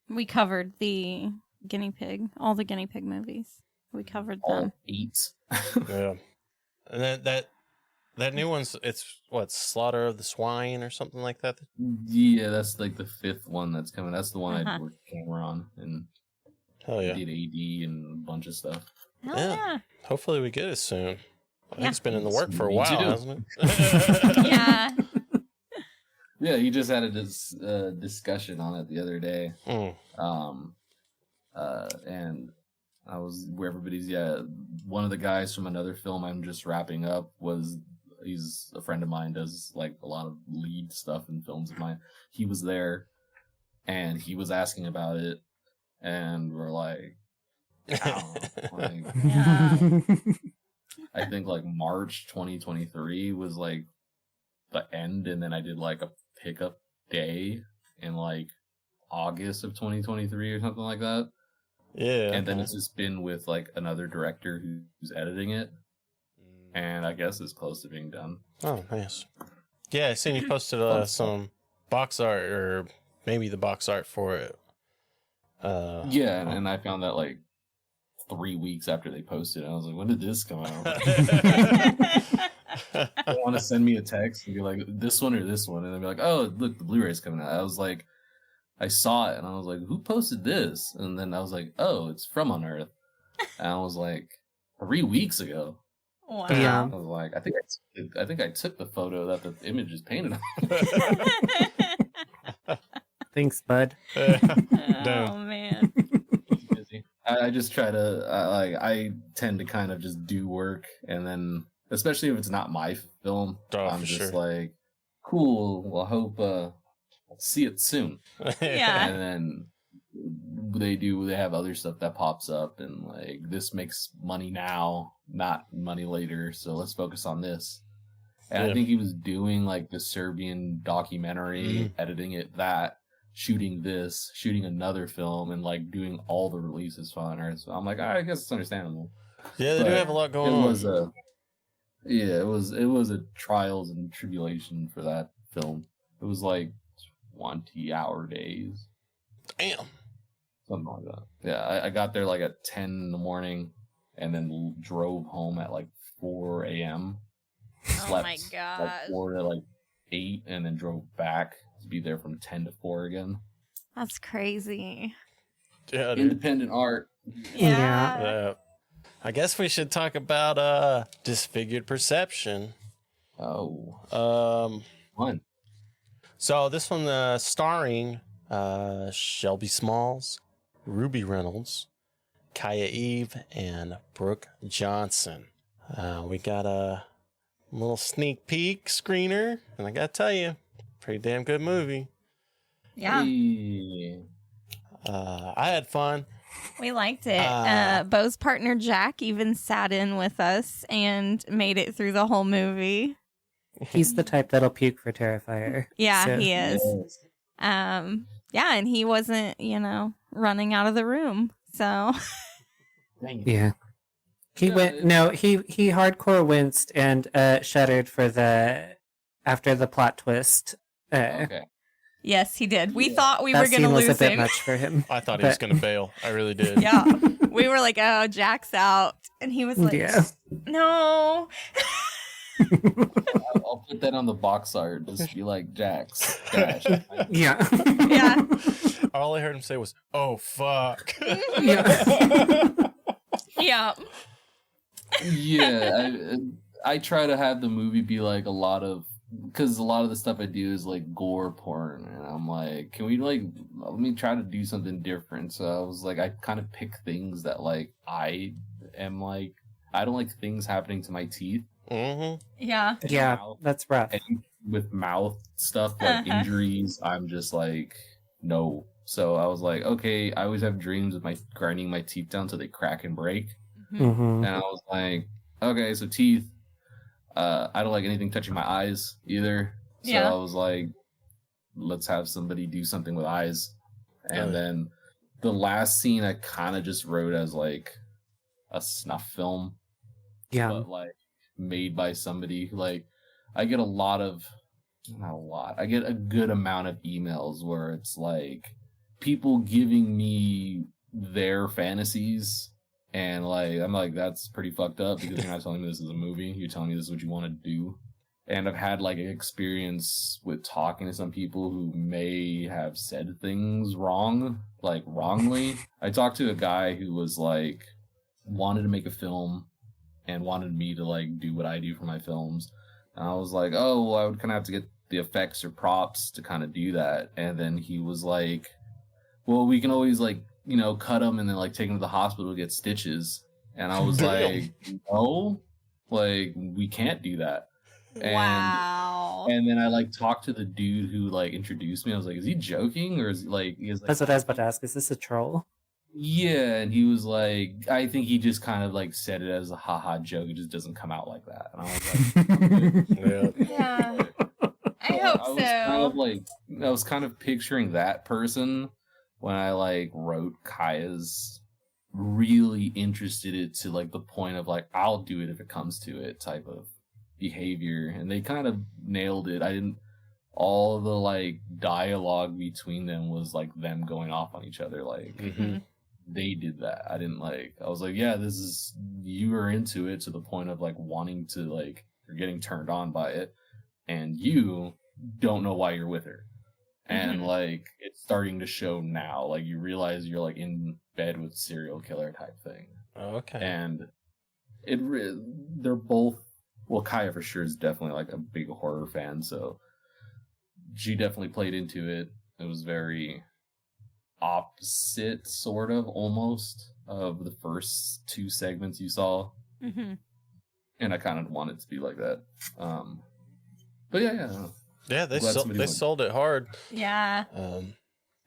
we covered the guinea pig, all the guinea pig movies. We covered them. All 8. Yeah. And that new one's, it's what, Slaughter of the Swine or something like that? Yeah, that's like the 5th one that's coming. That's the one I worked camera on and did AD and a bunch of stuff. Hell yeah. Hopefully we get it soon. I think it's been in the work for a while, hasn't it? Yeah. Yeah, he just had a discussion on it the other day. And I was where everybody's one of the guys from another film I'm just wrapping up he's a friend of mine, does like a lot of lead stuff in films of mine. He was there and he was asking about it, and we're like, I think like March 2023 was like the end, and then I did like a pickup day in like August of 2023 or something like that. Yeah. And then it's just been with like another director who's editing it. And I guess it's close to being done. Oh, nice. Yeah, I seen you posted some box art, or maybe the box art for it. And I found that like 3 weeks after they posted it. I was like, when did this come out? They want to send me a text and be like, this one or this one? And they'll be like, oh, look, the Blu-ray's coming out. I was like, I saw it and I was like, who posted this? And then I was like, oh, it's From Unearth. And I was like, 3 weeks ago. Wow. Yeah. I was like, I think I took the photo that the image is painted on. Thanks, bud. Oh man. I just try to I tend to kind of just do work, and then especially if it's not my film, I'm just like, cool. Well, I hope I'll see it soon. Yeah. And then they have other stuff that pops up, and like, this makes money now, not money later, so let's focus on this. And I think he was doing like the Serbian documentary, editing it, shooting another film, and like doing all the releases on Earth. So I'm like, I guess it's understandable. Yeah, they do have a lot going on. It was a trials and tribulation for that film. It was like 20-hour days. Damn. Something like that. Yeah, I got there like at 10 in the morning, and then drove home at like 4 a.m. Oh my god. Like 4 to like 8, and then drove back to be there from 10 to 4 again. That's crazy. Yeah, dude. Independent art. Yeah. I guess we should talk about Disfigured Perception. One. So this one starring Shelby Smalls, Ruby Reynolds, Kaya Eve, and Brooke Johnson. We got a little sneak peek screener, and I gotta tell you, pretty damn good movie. Yeah. I had fun. We liked it. Bo's partner Jack even sat in with us and made it through the whole movie. He's the type that'll puke for Terrifier. Yeah, so. he is. Yeah, and he wasn't, running out of the room. So Yeah. He went he hardcore winced and shuddered after the plot twist. Okay. yes, he did. We thought we were That going to scene was lose a bit him. much for him. I thought he was going to bail. I really did. Yeah. We were like, oh, Jack's out. And he was like, no. I'll put that on the box art. Just be like, Jax. Dash. Yeah. Yeah. All I heard him say was, oh, fuck. Yeah. Yeah. Yeah. I try to have the movie be like because a lot of the stuff I do is like gore porn, and I'm like, can we like, let me try to do something different. So I was like, I kind of pick things that like I am like, I don't like things happening to my teeth. Mm-hmm. Yeah. Yeah, that's rough. And with mouth stuff like injuries, I'm just like, no. So I was like, okay, I always have dreams of grinding my teeth down so they crack and break. Mm-hmm. And I was like, okay, so teeth. I don't like anything touching my eyes either. So Yeah. I was like, let's have somebody do something with eyes. And then the last scene I kind of just wrote as like a snuff film. Yeah. But like made by somebody who, like, I get not a lot. I get a good amount of emails where it's like people giving me their fantasies. And like, I'm like, that's pretty fucked up because you're not telling me this is a movie. You're telling me this is what you want to do. And I've had like an experience with talking to some people who may have said things wrongly. I talked to a guy who was like, wanted to make a film and wanted me to like do what I do for my films. And I was like, oh, well, I would kind of have to get the effects or props to kind of do that. And then he was like, well, we can always like, you know, cut him and then like take him to the hospital to get stitches. And I was like, no, like we can't do that. Wow. And then I like talked to the dude who like introduced me. I was like, is he joking or is he like? That's what I was about to ask. Is this a troll? Yeah, and he was like, I think he just kind of like said it as a haha joke. It just doesn't come out like that. And I was like, yeah. I hope so. I was kind of picturing that person when I like wrote Kaya's really interested it to like the point of like, I'll do it if it comes to it type of behavior. And they kind of nailed it. All the like dialogue between them was like them going off on each other. Like they did that. I was like, yeah, you are into it to the point of like wanting to like, you're getting turned on by it. And you don't know why you're with her. And like, it's starting to show now. Like you realize you're like in bed with serial killer type thing. Oh, okay. And they're both, well, Kaya for sure is definitely like a big horror fan. So she definitely played into it. It was very opposite, sort of, almost, of the first two segments you saw. And I kind of want it to be like that. But yeah. Yeah, they sold it hard. Yeah.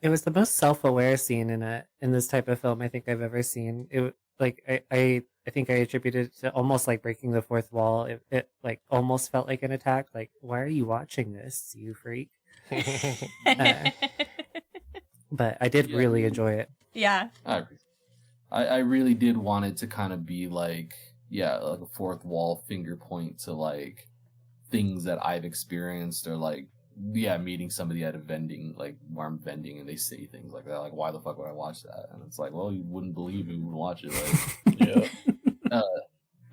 It was the most self-aware scene in this type of film I think I've ever seen. It like I think I attributed it to almost like breaking the fourth wall. It like almost felt like an attack. Like, why are you watching this, you freak? But I did really enjoy it. Yeah. I agree. I really did want it to kind of be like, like a fourth wall finger point to like things that I've experienced, or like, meeting somebody at a vending, like where I'm vending and they say things like that. Like, why the fuck would I watch that? And it's like, well, you wouldn't believe me would watch it. Like,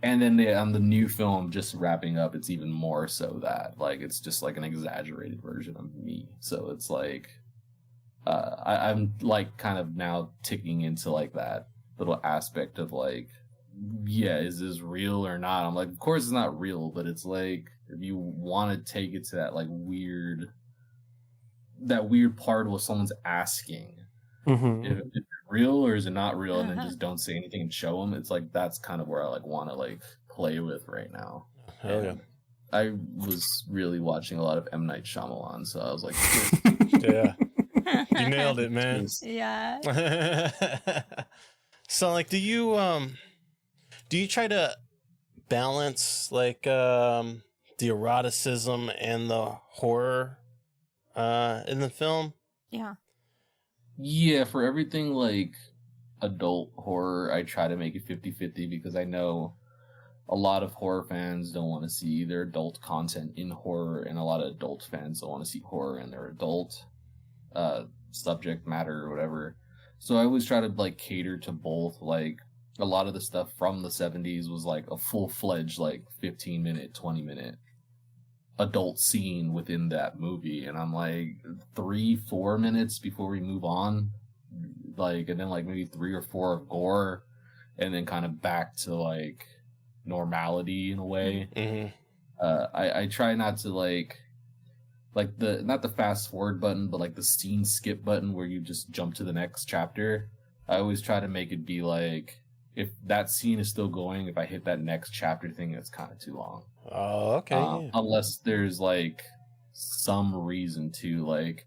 and then on the new film just wrapping up, it's even more so that like it's just like an exaggerated version of me. So it's like I'm like kind of now ticking into like that little aspect of like, is this real or not? I'm like, of course it's not real, but it's like if you want to take it to that like weird part where someone's asking if it's real or is it not real, and then just don't say anything and show them. It's like that's kind of where I like want to like play with right now. Hell yeah. I was really watching a lot of M. Night Shyamalan, so I was like, yeah, you nailed it, man. Yeah. So like, do you try to balance like the eroticism and the horror in the film? Yeah, for everything like adult horror, I try to make it 50-50 because I know a lot of horror fans don't want to see their adult content in horror, and a lot of adult fans don't want to see horror in their adult subject matter or whatever. So I always try to like cater to both. Like a lot of the stuff from the 70s was like a full-fledged like 15-minute, 20-minute adult scene within that movie, and I'm like 3-4 minutes before we move on, like, and then like maybe 3 or 4 of gore, and then kind of back to like normality in a way. I try not to like the not the fast forward button, but like the scene skip button where you just jump to the next chapter. I always try to make it be like, if that scene is still going, if I hit that next chapter thing, it's kind of too long. Oh, okay. Unless there's like some reason to like,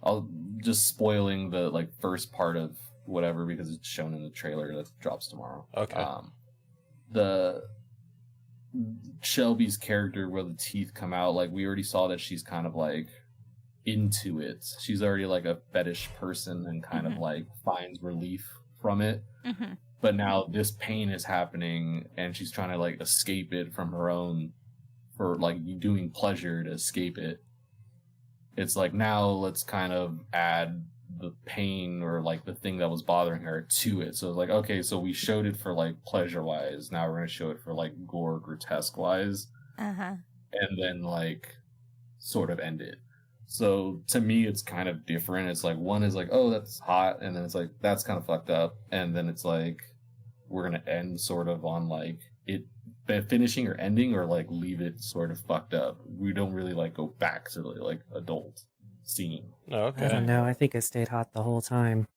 I'll just spoiling the like first part of whatever because it's shown in the trailer that drops tomorrow. Okay. The Shelby's character where the teeth come out, like we already saw that she's kind of like into it. She's already like a fetish person and kind of like finds relief from it. But now this pain is happening and she's trying to like escape it from her own, for like doing pleasure to escape it. It's like, now let's kind of add the pain or like the thing that was bothering her to it. So it's like, okay, so we showed it for like pleasure wise. Now we're going to show it for like gore, grotesque wise. And then like sort of end it. So to me, it's kind of different. It's like, one is like, oh, that's hot. And then it's like, that's kind of fucked up. And then it's like, we're going to end sort of on like it finishing or ending, or like leave it sort of fucked up. We don't really like go back to the like adult scene. Oh, okay. I don't know. I think it stayed hot the whole time.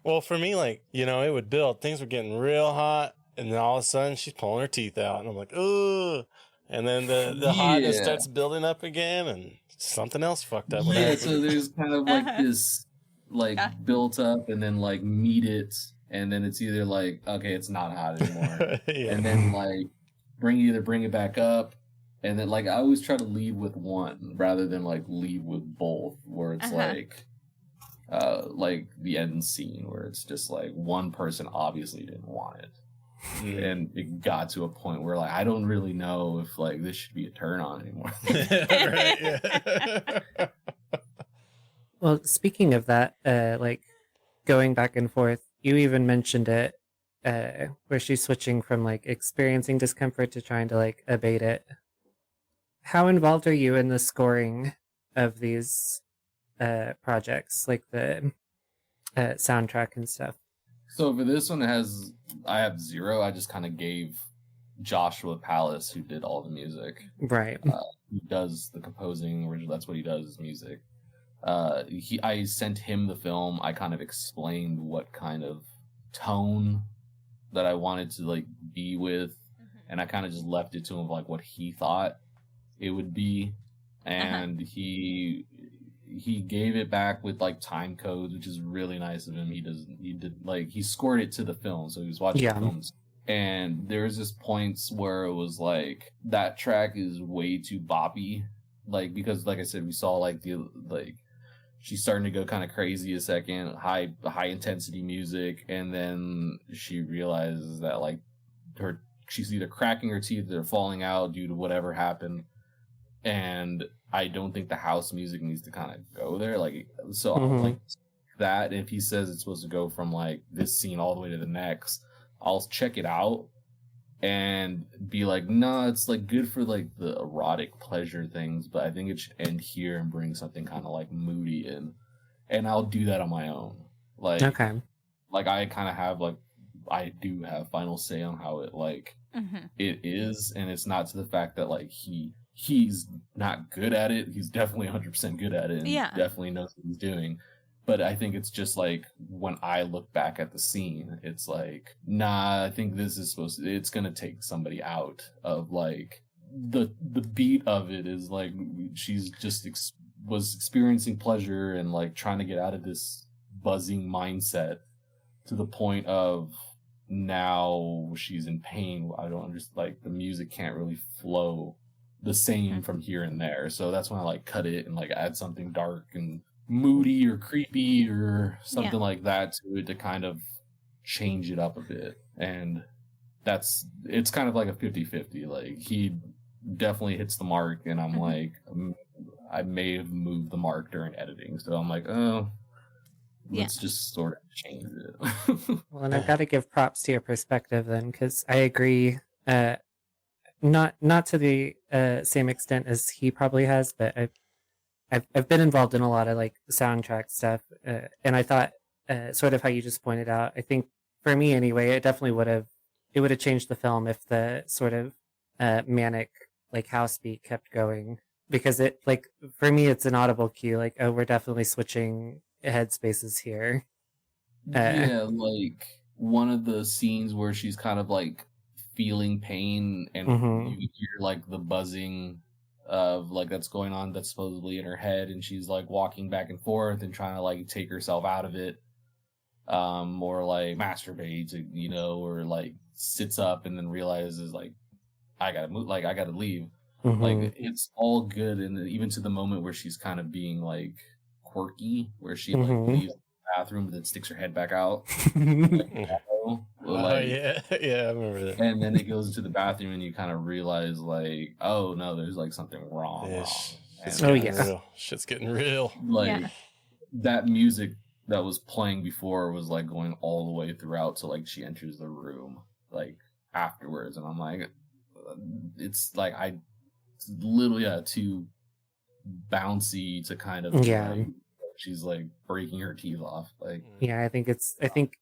Well, for me, like, you know, it would build. Things were getting real hot, and then all of a sudden she's pulling her teeth out, and I'm like, ooh. And then the hotness starts building up again, and something else fucked up. Yeah, so there's kind of like this like built up, and then like meet it, and then it's either like, okay, it's not hot anymore. And then like bring it back up. And then like I always try to leave with one rather than like leave with both, where it's like the end scene where it's just like one person obviously didn't want it. And it got to a point where like I don't really know if like this should be a turn on anymore. Well, speaking of that, like going back and forth, you even mentioned it, where she's switching from like experiencing discomfort to trying to like abate it. How involved are you in the scoring of these projects, like the soundtrack and stuff? So for this one, I have 0. I just kind of gave Joshua Palace, who did all the music, right? Who does the composing original? That's what he does, is music. I sent him the film. I kind of explained what kind of tone that I wanted to like be with, and I kind of just left it to him like what he thought it would be, and he gave it back with like time codes, which is really nice of him. He scored it to the film, so he was watching the films. And there's just points where it was like that track is way too boppy, like because like I said, we saw like she's starting to go kind of crazy a second, high intensity music, and then she realizes that like she's either cracking her teeth or falling out due to whatever happened. And I don't think the house music needs to kind of go there. Like, so like that, if he says it's supposed to go from like this scene all the way to the next, I'll check it out and be like, nah, it's like good for like the erotic pleasure things, but I think it should end here and bring something kind of like moody in. And I'll do that on my own. Like, like I kind of have like, I do have final say on how it like it is, and it's not to the fact that like he's not good at it. He's definitely 100% good at it, and definitely knows what he's doing. But I think it's just like when I look back at the scene, it's like, nah, I think this is it's gonna take somebody out of like the beat of it is like she's just was experiencing pleasure and like trying to get out of this buzzing mindset to the point of now she's in pain. I don't understand, like the music can't really flow the same from here and there. So that's when I like cut it and like add something dark and moody or creepy or something like that to it to kind of change it up a bit. And it's kind of like a 50-50. Like he definitely hits the mark, and I'm like, I may have moved the mark during editing. So I'm like, oh, let's just sort of change it. Well, and I've got to give props to your perspective then, because I agree. Not to the same extent as he probably has, but I've been involved in a lot of like soundtrack stuff, and I thought sort of how you just pointed out. I think for me anyway, it definitely would have changed the film if the sort of manic like house beat kept going, because it like for me it's an audible cue like, oh, we're definitely switching headspaces here. Yeah, like one of the scenes where she's kind of like feeling pain and you hear like the buzzing of like that's going on that's supposedly in her head, and she's like walking back and forth and trying to like take herself out of it, or like masturbates, you know, or like sits up and then realizes like I gotta move, like I gotta leave. Like it's all good, and even to the moment where she's kind of being like quirky, where she like leaves the bathroom but then sticks her head back out. Like, yeah, I remember that. And then it goes into the bathroom, and you kind of realize, like, oh no, there's like something wrong. Shit's getting real. Like that music that was playing before was like going all the way throughout to like she enters the room, like afterwards, and I'm like, it's like it's literally too bouncy to kind of like, she's like breaking her teeth off. Like I think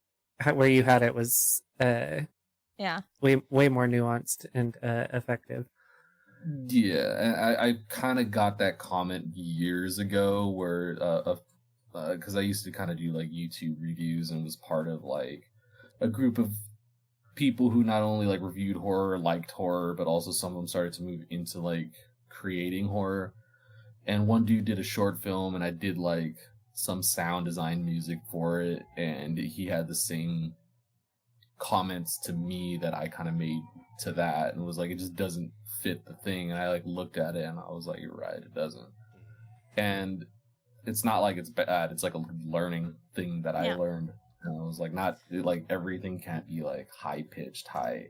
where you had it was Yeah. way more nuanced and effective. Yeah, and I kind of got that comment years ago where, because I used to kind of do like YouTube reviews and was part of like a group of people who not only like reviewed horror, liked horror, but also some of them started to move into like creating horror. And one dude did a short film, and I did like some sound design music for it, and he had the same comments to me that I kind of made to that, and was like, it just doesn't fit the thing. And I like looked at it and I was like, you're right, it doesn't. And it's not like it's bad, it's like a learning thing that I learned. And I was like, not like everything can't be like high pitched, high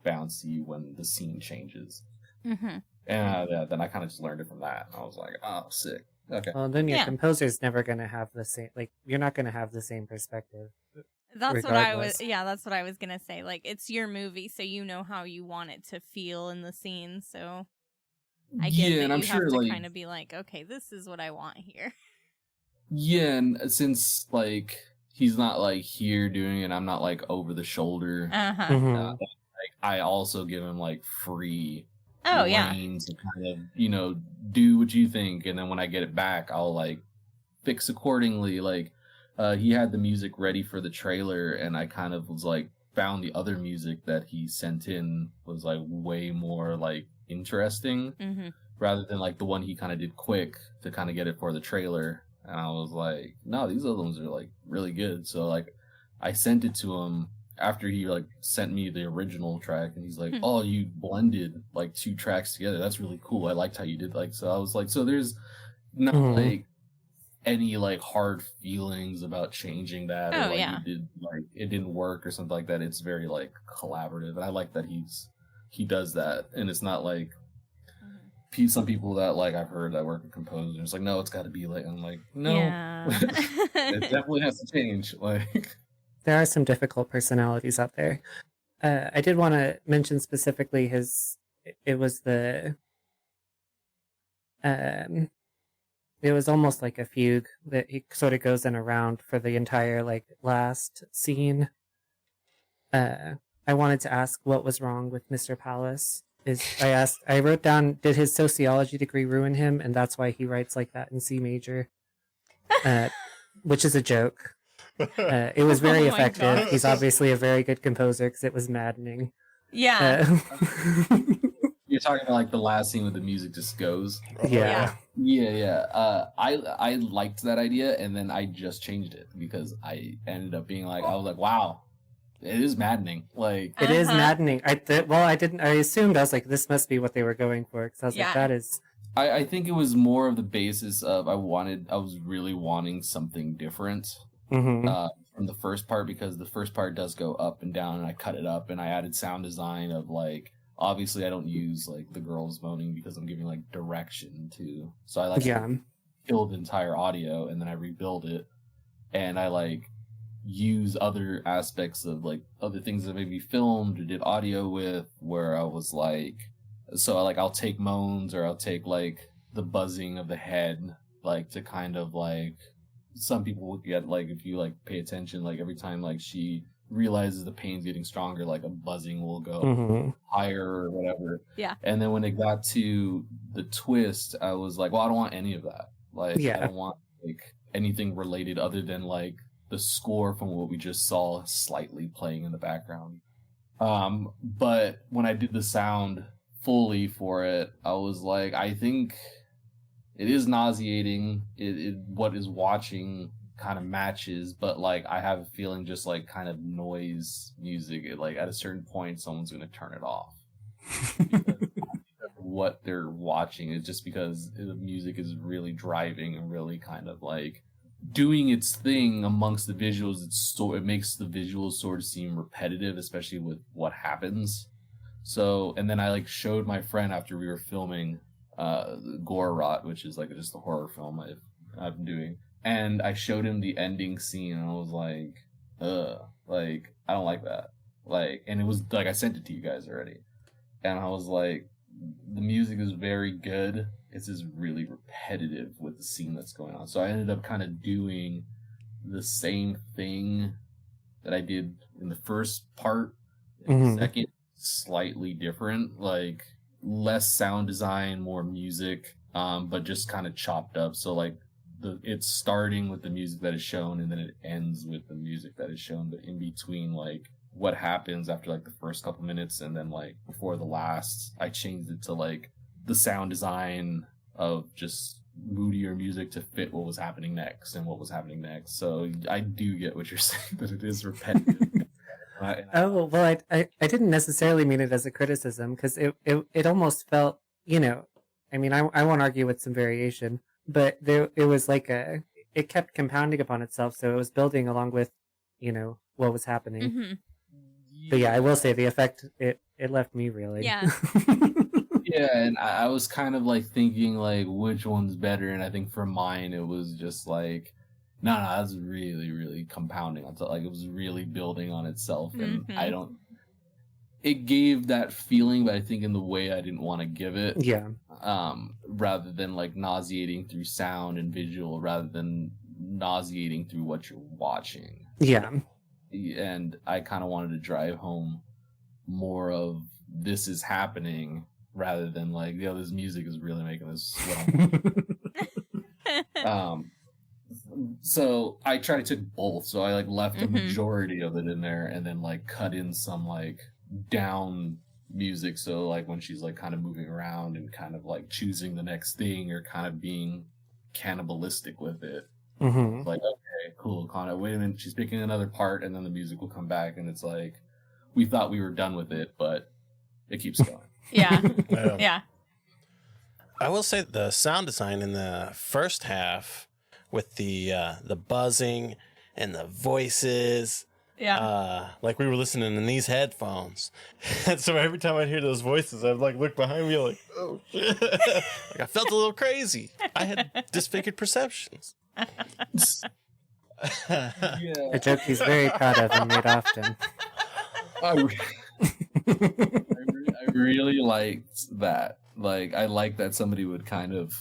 bouncy when the scene changes. And then I kind of just learned it from that. And I was like, oh, sick. Okay. Well, then your composer's never going to have the same, like, you're not going to have the same perspective. That's regardless. what I was. Yeah, that's what I was gonna say. Like, it's your movie, so you know how you want it to feel in the scene. So I get that and I'm you sure have to like kind of be like, okay, this is what I want here. Yeah, and since like he's not like here doing it, I'm not like over the shoulder. Like, I also give him like free reign to kind of, you know, do what you think, and then when I get it back, I'll like fix accordingly. Like he had the music ready for the trailer, and I kind of was like found the other music that he sent in was like way more like interesting rather than like the one he kind of did quick to kind of get it for the trailer. And I was like, no, these other ones are like really good. So like I sent it to him after he like sent me the original track, and he's like, oh, you blended like 2 tracks together, that's really cool, I liked how you did. Like, so I was like, so there's not like any like hard feelings about changing that or like you did like it didn't work or something like that. It's very like collaborative, and I like that he does that. And it's not like some people that like I've heard that work with composers, it's like, no, it's got to be like, I'm like, no, it definitely has to change. Like, there are some difficult personalities out there. I did want to mention specifically it was it was almost like a fugue that he sort of goes in around for the entire like last scene. I wanted to ask what was wrong with Mr. Palace. I wrote down, did his sociology degree ruin him, and that's why he writes like that in C major, which is a joke. It was very effective. God. He's obviously a very good composer because it was maddening. Yeah. You're talking about like the last scene where the music just goes. Yeah. I liked that idea, and then I just changed it because I ended up being like, I was like, wow, it is maddening. Like, it is maddening. I assumed, I was like, this must be what they were going for, because I was like, that is. I think it was more of the basis of I was really wanting something different from the first part, because the first part does go up and down, and I cut it up and I added sound design of like, obviously I don't use like the girls moaning because I'm giving like direction to, so I like kill the entire audio and then I rebuild it, and I like use other aspects of like other things that maybe filmed or did audio with, where I was like, so like I'll take moans or I'll take like the buzzing of the head, like to kind of like, some people would get like, if you like pay attention, like every time like she realizes the pain's getting stronger, like a buzzing will go higher or whatever. Yeah. And then when it got to the twist, I was like, well, I don't want any of that. Like, I don't want like anything related other than like the score from what we just saw slightly playing in the background. But when I did the sound fully for it, I was like, I think it is nauseating. What is watching kind of matches, but like I have a feeling just like kind of noise music, like at a certain point someone's going to turn it off. What they're watching is just because the music is really driving and really kind of like doing its thing amongst the visuals. It makes the visuals sort of seem repetitive, especially with what happens. So, and then I like showed my friend after we were filming Gore Rot, which is like just a horror film I've been doing. And I showed him the ending scene, and I was like, like, I don't like that. Like, and it was like, I sent it to you guys already. And I was like, the music is very good. It's just really repetitive with the scene that's going on. So I ended up kind of doing the same thing that I did in the first part Mhm. Second, slightly different, like less sound design, more music, but just kind of chopped up. So like it's starting with the music that is shown and then it ends with the music that is shown, but in between, like what happens after like the first couple minutes and then like before the last, I changed it to like the sound design of just moodier music to fit what was happening next and what was happening next. So I do get what you're saying, that it is repetitive. Oh, well, I didn't necessarily mean it as a criticism, because it almost felt, I mean, I won't argue with some variation, but it was like it kept compounding upon itself, so it was building along with, what was happening. Mm-hmm. But yeah, I will say the effect, it left me reeling. Yeah. Yeah, and I was kind of like thinking like which one's better, and I think for mine it was just like no, that's really, really compounding on top. Like it was really building on itself, and it gave that feeling, but I think in the way I didn't want to give it. Yeah. Rather than like nauseating through sound and visual, rather than nauseating through what you're watching. Yeah. And I kind of wanted to drive home more of this is happening rather than like, this music is really making this swell. So I tried to take both. So I like left a majority of it in there and then like cut in some like down music. So like when she's like kind of moving around and kind of like choosing the next thing or kind of being cannibalistic with it. Mm-hmm. Like, okay, cool. Kind of wait a minute. She's picking another part and then the music will come back and it's like, we thought we were done with it, but it keeps going. Yeah. Yeah. I will say the sound design in the first half with the buzzing and the voices. Yeah. Like we were listening in these headphones. And so every time I hear those voices, I'd like look behind me like, oh shit. Like I felt a little crazy. I had disfigured perceptions. A joke he's very proud of and made often. I really liked that. Like, I like that somebody would kind of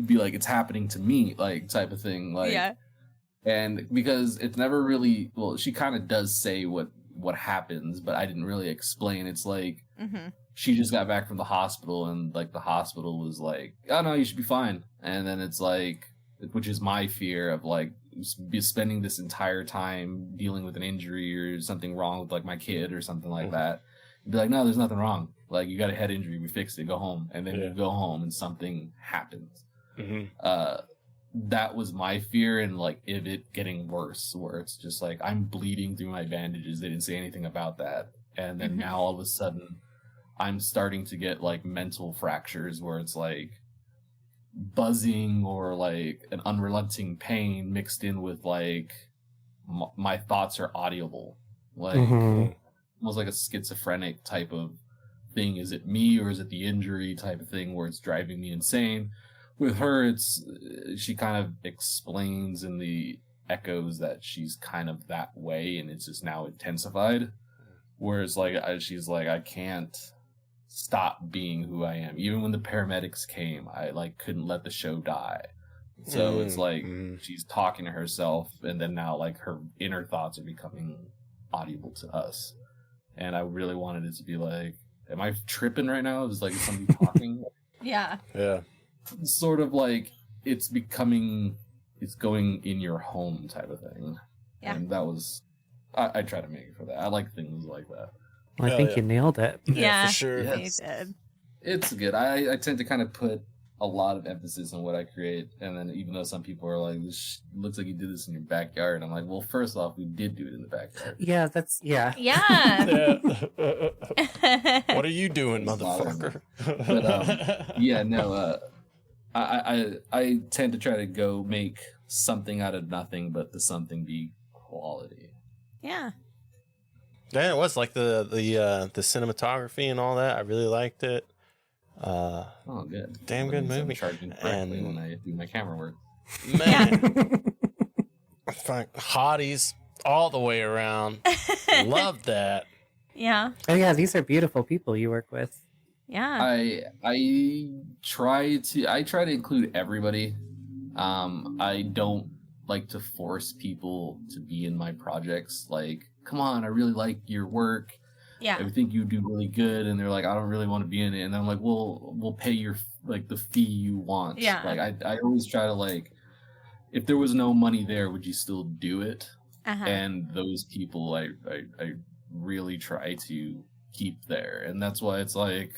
be like, it's happening to me, like, type of thing. Like, yeah. And because it's never really, well, she kind of does say what happens, but I didn't really explain. It's like, she just got back from the hospital and, like, the hospital was like, oh, no, you should be fine. And then it's like, which is my fear of, like, spending this entire time dealing with an injury or something wrong with, like, my kid or something like that. Be like, no, there's nothing wrong. Like, you got a head injury, we fixed it, go home. And then you go home and something happens. That was my fear, and like if it getting worse, where it's just like I'm bleeding through my bandages. They didn't say anything about that, and then now all of a sudden I'm starting to get like mental fractures where it's like buzzing or like an unrelenting pain mixed in with like my thoughts are audible, like almost like a schizophrenic type of thing. Is it me or is it the injury type of thing where it's driving me insane? With her, it's she kind of explains in the echoes that she's kind of that way, and it's just now intensified. Whereas, like, she's like, I can't stop being who I am. Even when the paramedics came, I like couldn't let the show die. So it's like she's talking to herself, and then now like her inner thoughts are becoming audible to us. And I really wanted it to be like, am I tripping right now? Is like somebody talking? Yeah. Yeah. Sort of like it's going in your home type of thing. Yeah. And that was, I try to make it for that. I like things like that. Well, I think you nailed it. Yeah, for sure. Yes. You did. It's good. I tend to kind of put a lot of emphasis on what I create. And then even though some people are like, this looks like you did this in your backyard. I'm like, well, first off, we did do it in the backyard. Yeah, that's, yeah. Yeah. What are you doing, motherfucker? But, yeah, no, I tend to try to go make something out of nothing, but the something be quality. Yeah. Yeah, it was like the cinematography and all that. I really liked it. Oh, good. Damn good movie. I'm charging correctly when I do my camera work. Man, hotties all the way around. Loved that. Yeah. Oh yeah, these are beautiful people you work with. Yeah. I try to include everybody. I don't like to force people to be in my projects. Like, come on, I really like your work. Yeah. I think you do really good, and they're like, I don't really want to be in it, and I'm like, well, we'll pay your like the fee you want. Yeah. Like I always try to like, if there was no money there, would you still do it? And those people I really try to keep there, and that's why it's like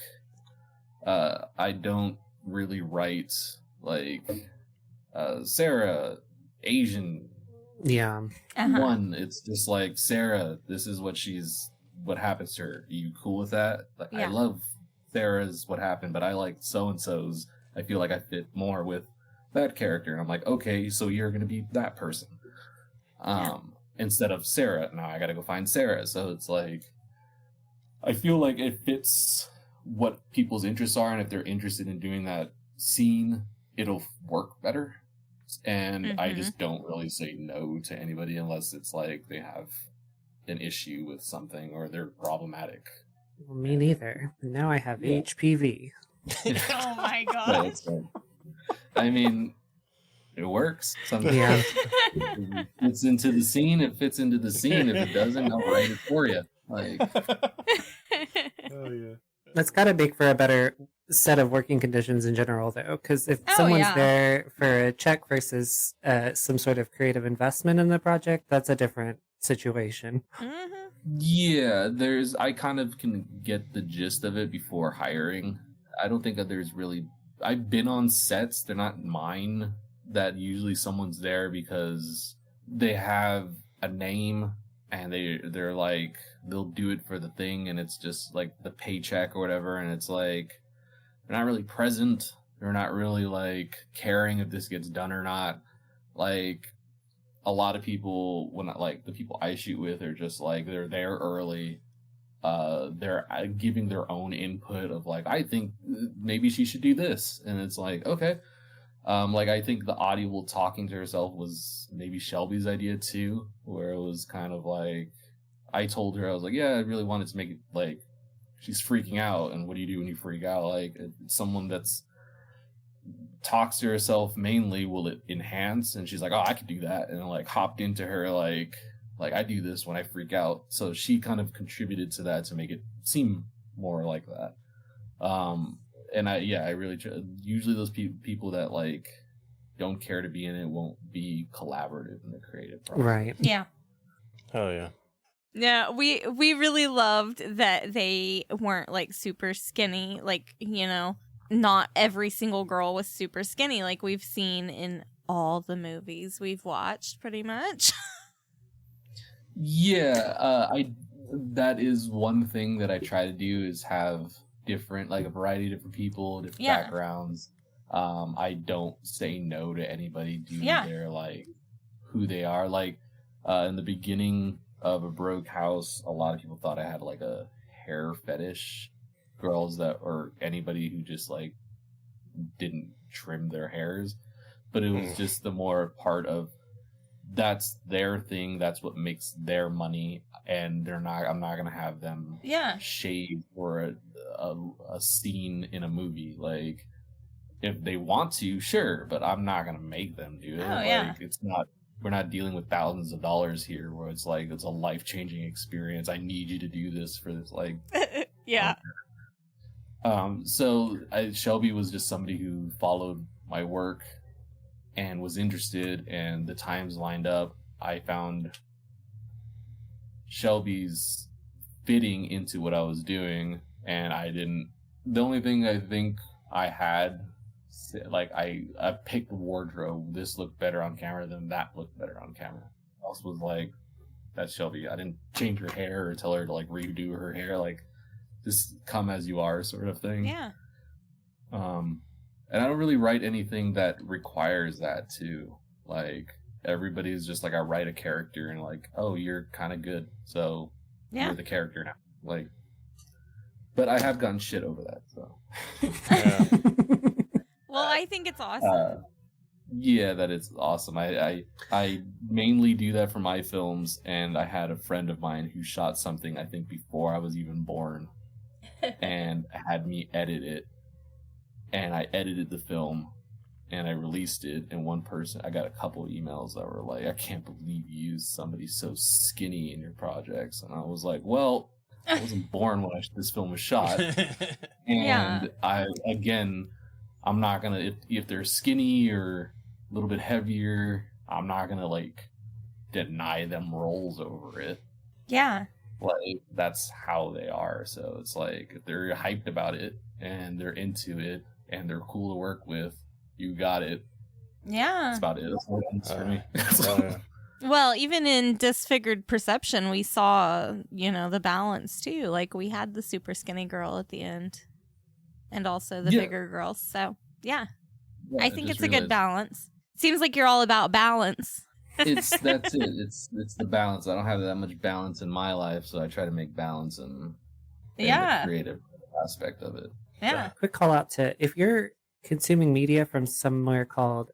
I don't really write like Sarah Asian. Yeah. One, it's just like, Sarah, this is what happens to her. Are you cool with that? Like, I love Sarah's what happened, but I like so and so's. I feel like I fit more with that character, and I'm like, okay, so you're gonna be that person. Instead of Sarah. Now I gotta go find Sarah. So it's like, I feel like it fits what people's interests are, and if they're interested in doing that scene, it'll work better. And I just don't really say no to anybody unless it's like they have an issue with something or they're problematic. Well, me neither. Now I have HPV. Oh my god. I mean, it works. Sometimes Yeah. it fits into the scene. It fits into the scene. If it doesn't, I'll write it for you. Like, Oh yeah. That's got to make for a better set of working conditions in general, though, because if someone's there for a check versus some sort of creative investment in the project, that's a different situation. yeah, I kind of can get the gist of it before hiring. I don't think that there's really, I've been on sets, they're not mine, that usually someone's there because they have a name and they're like, they'll do it for the thing, and it's just like the paycheck or whatever, and it's like, they're not really present, they're not really like caring if this gets done or not. Like, a lot of people, when like the people I shoot with, are just like, they're there early, they're giving their own input of like, I think maybe she should do this, and it's like, okay. Like, I think the audible talking to herself was maybe Shelby's idea too, where it was kind of like, I told her, I was like, yeah, I really wanted to make it like, she's freaking out, and what do you do when you freak out? Like, someone that's talks to herself mainly, will it enhance? And she's like, oh, I could do that, and like hopped into her like I do this when I freak out. So she kind of contributed to that to make it seem more like that. And I really usually those people that like don't care to be in it won't be collaborative in the creative process. Right. Yeah. Oh yeah. Yeah, we really loved that they weren't like super skinny, like, you know, not every single girl was super skinny like we've seen in all the movies we've watched pretty much. Yeah, that is one thing that I try to do, is have different, like, a variety of different people, different backgrounds. I don't say no to anybody due to their like who they are. Like, in the beginning of A Broke House, a lot of people thought I had like a hair fetish, girls that, or anybody who just like didn't trim their hairs, but it was just the more part of, that's their thing, that's what makes their money, and I'm not gonna have them shave for a scene in a movie. Like, if they want to, sure, but I'm not gonna make them do it. It's not, we're not dealing with thousands of dollars here where it's like, it's a life-changing experience, I need you to do this for this, like. So Shelby was just somebody who followed my work and was interested, and the times lined up. I found Shelby's fitting into what I was doing, and the only thing I think I had, like, I picked wardrobe. This looked better on camera than that looked better on camera. I also was like, that's Shelby. I didn't change her hair or tell her to like redo her hair. Like, just come as you are, sort of thing. Yeah. And I don't really write anything that requires that too. Like, everybody's just like, I write a character and like, oh, you're kind of good, so you're the character now. Like, but I have gotten shit over that. So. Well, I think it's awesome. Yeah, that is awesome. I mainly do that for my films, and I had a friend of mine who shot something, I think, before I was even born, and had me edit it. And I edited the film, and I released it, and I got a couple of emails that were like, I can't believe you used somebody so skinny in your projects. And I was like, well, I wasn't born when this film was shot. And I'm not gonna if they're skinny or a little bit heavier, I'm not gonna like deny them roles over it. Yeah. Like that's how they are. So it's like if they're hyped about it and they're into it and they're cool to work with, you got it. Yeah. That's about it. That's what it is for me. Well, even in Disfigured Perception, we saw, the balance too. Like we had the super skinny girl at the end and also the bigger girls. So yeah, I think it's a good balance. Seems like you're all about balance. That's it. It's the balance. I don't have that much balance in my life, so I try to make balance in the creative aspect of it. Yeah. Quick call out to if you're consuming media from somewhere called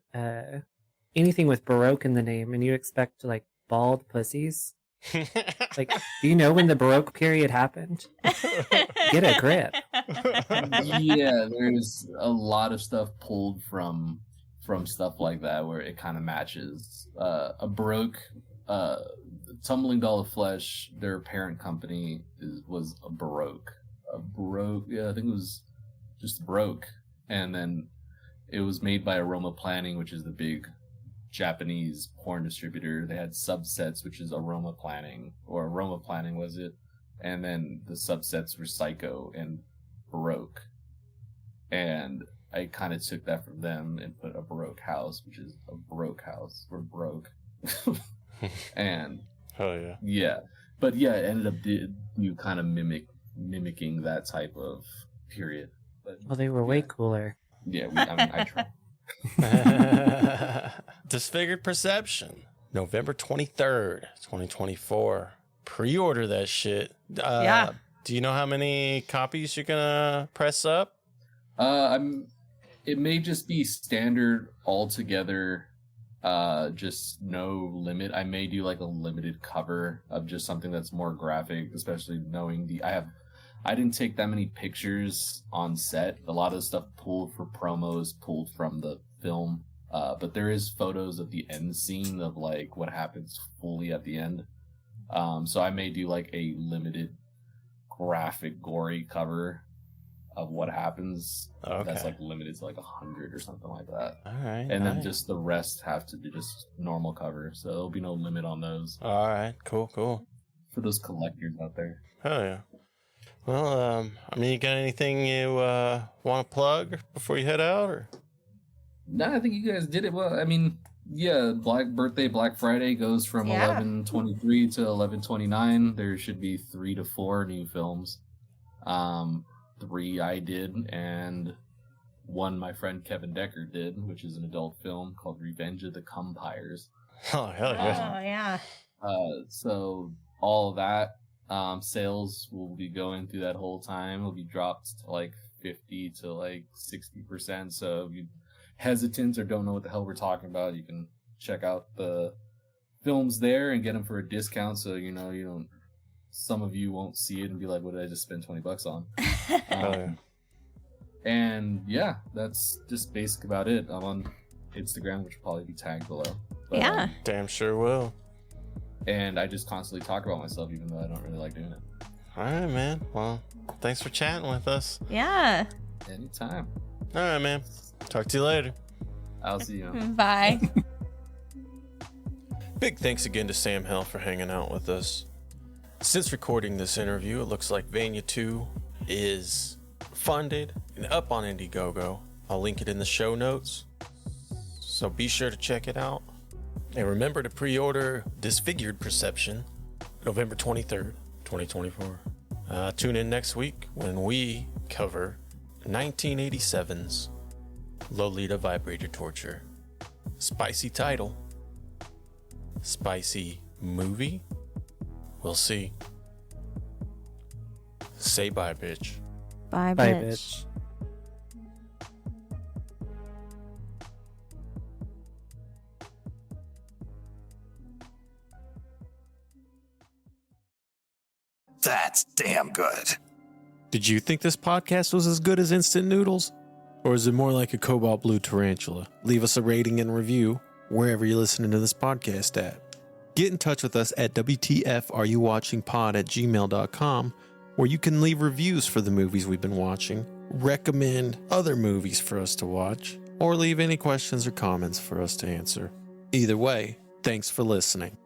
anything with Baroque in the name, and you expect like bald pussies. Like, do you know when the Baroque period happened? Get a grip. Yeah, there's a lot of stuff pulled from stuff like that where it kind of matches. A Baroque, Tumbling Doll of Flesh, their parent company was a Baroque. Yeah, I think it was just Baroque. And then it was made by Aroma Planning, which is the big Japanese porn distributor. They had subsets, which is Aroma Planning was it? And then the subsets were Psycho and Baroque. And I kind of took that from them and put a Baroque house, which is a Baroque house. We're broke. And yeah. But yeah, it ended up kind of mimicking that type of period. But, well, they were way cooler. Yeah, I tried. Disfigured Perception, November 23rd, 2024. Pre-order that shit. Yeah. Do you know how many copies you're gonna press up? It may just be standard altogether. Just no limit. I may do like a limited cover of just something that's more graphic, especially knowing I didn't take that many pictures on set. A lot of the stuff pulled for promos, pulled from the film. But there is photos of the end scene of like what happens fully at the end. So I may do like a limited graphic, gory cover of what happens. Okay. That's like limited to like 100 or something like that. All right. And then just the rest have to be just normal cover. So there'll be no limit on those. All right. Cool. For those collectors out there. Oh yeah. Well, you got anything you want to plug before you head out, or? No, I think you guys did it well. Black Friday goes from 11/23 to 11/29. There should be 3 to 4 new films. 3 I did, and 1 my friend Kevin Decker did, which is an adult film called Revenge of the Cumpires. Oh, hell yeah. Oh, yeah. So all of that, sales will be going through that whole time. It'll be dropped to like 50 to like 60%. So if you're hesitant or don't know what the hell we're talking about, you can check out the films there and get them for a discount. So, you don't, some of you won't see it and be like, what did I just spend $20 on? And yeah, that's just basic about it. I'm on Instagram, which will probably be tagged below. But, yeah. Damn sure will. And I just constantly talk about myself, even though I don't really like doing it. All right, man. Well, thanks for chatting with us. Yeah. Anytime. All right, man. Talk to you later. I'll see you. Bye. Big thanks again to SamHel for hanging out with us. Since recording this interview, it looks like Vania 2 is funded and up on Indiegogo. I'll link it in the show notes, so be sure to check it out. And remember to pre-order Disfigured Perception, November 23rd, 2024. Tune in next week when we cover 1987's Lolita Vibrator Torture. Spicy title. Spicy movie? We'll see. Say bye, bitch. Bye, Bye, bitch. bitch. That's damn good. Did you think this podcast was as good as instant noodles? Or is it more like a cobalt blue tarantula? Leave us a rating and review wherever you're listening to this podcast at. Get in touch with us at WTFareyouwatchingpod@gmail.com where you can leave reviews for the movies we've been watching, recommend other movies for us to watch, or leave any questions or comments for us to answer. Either way, thanks for listening.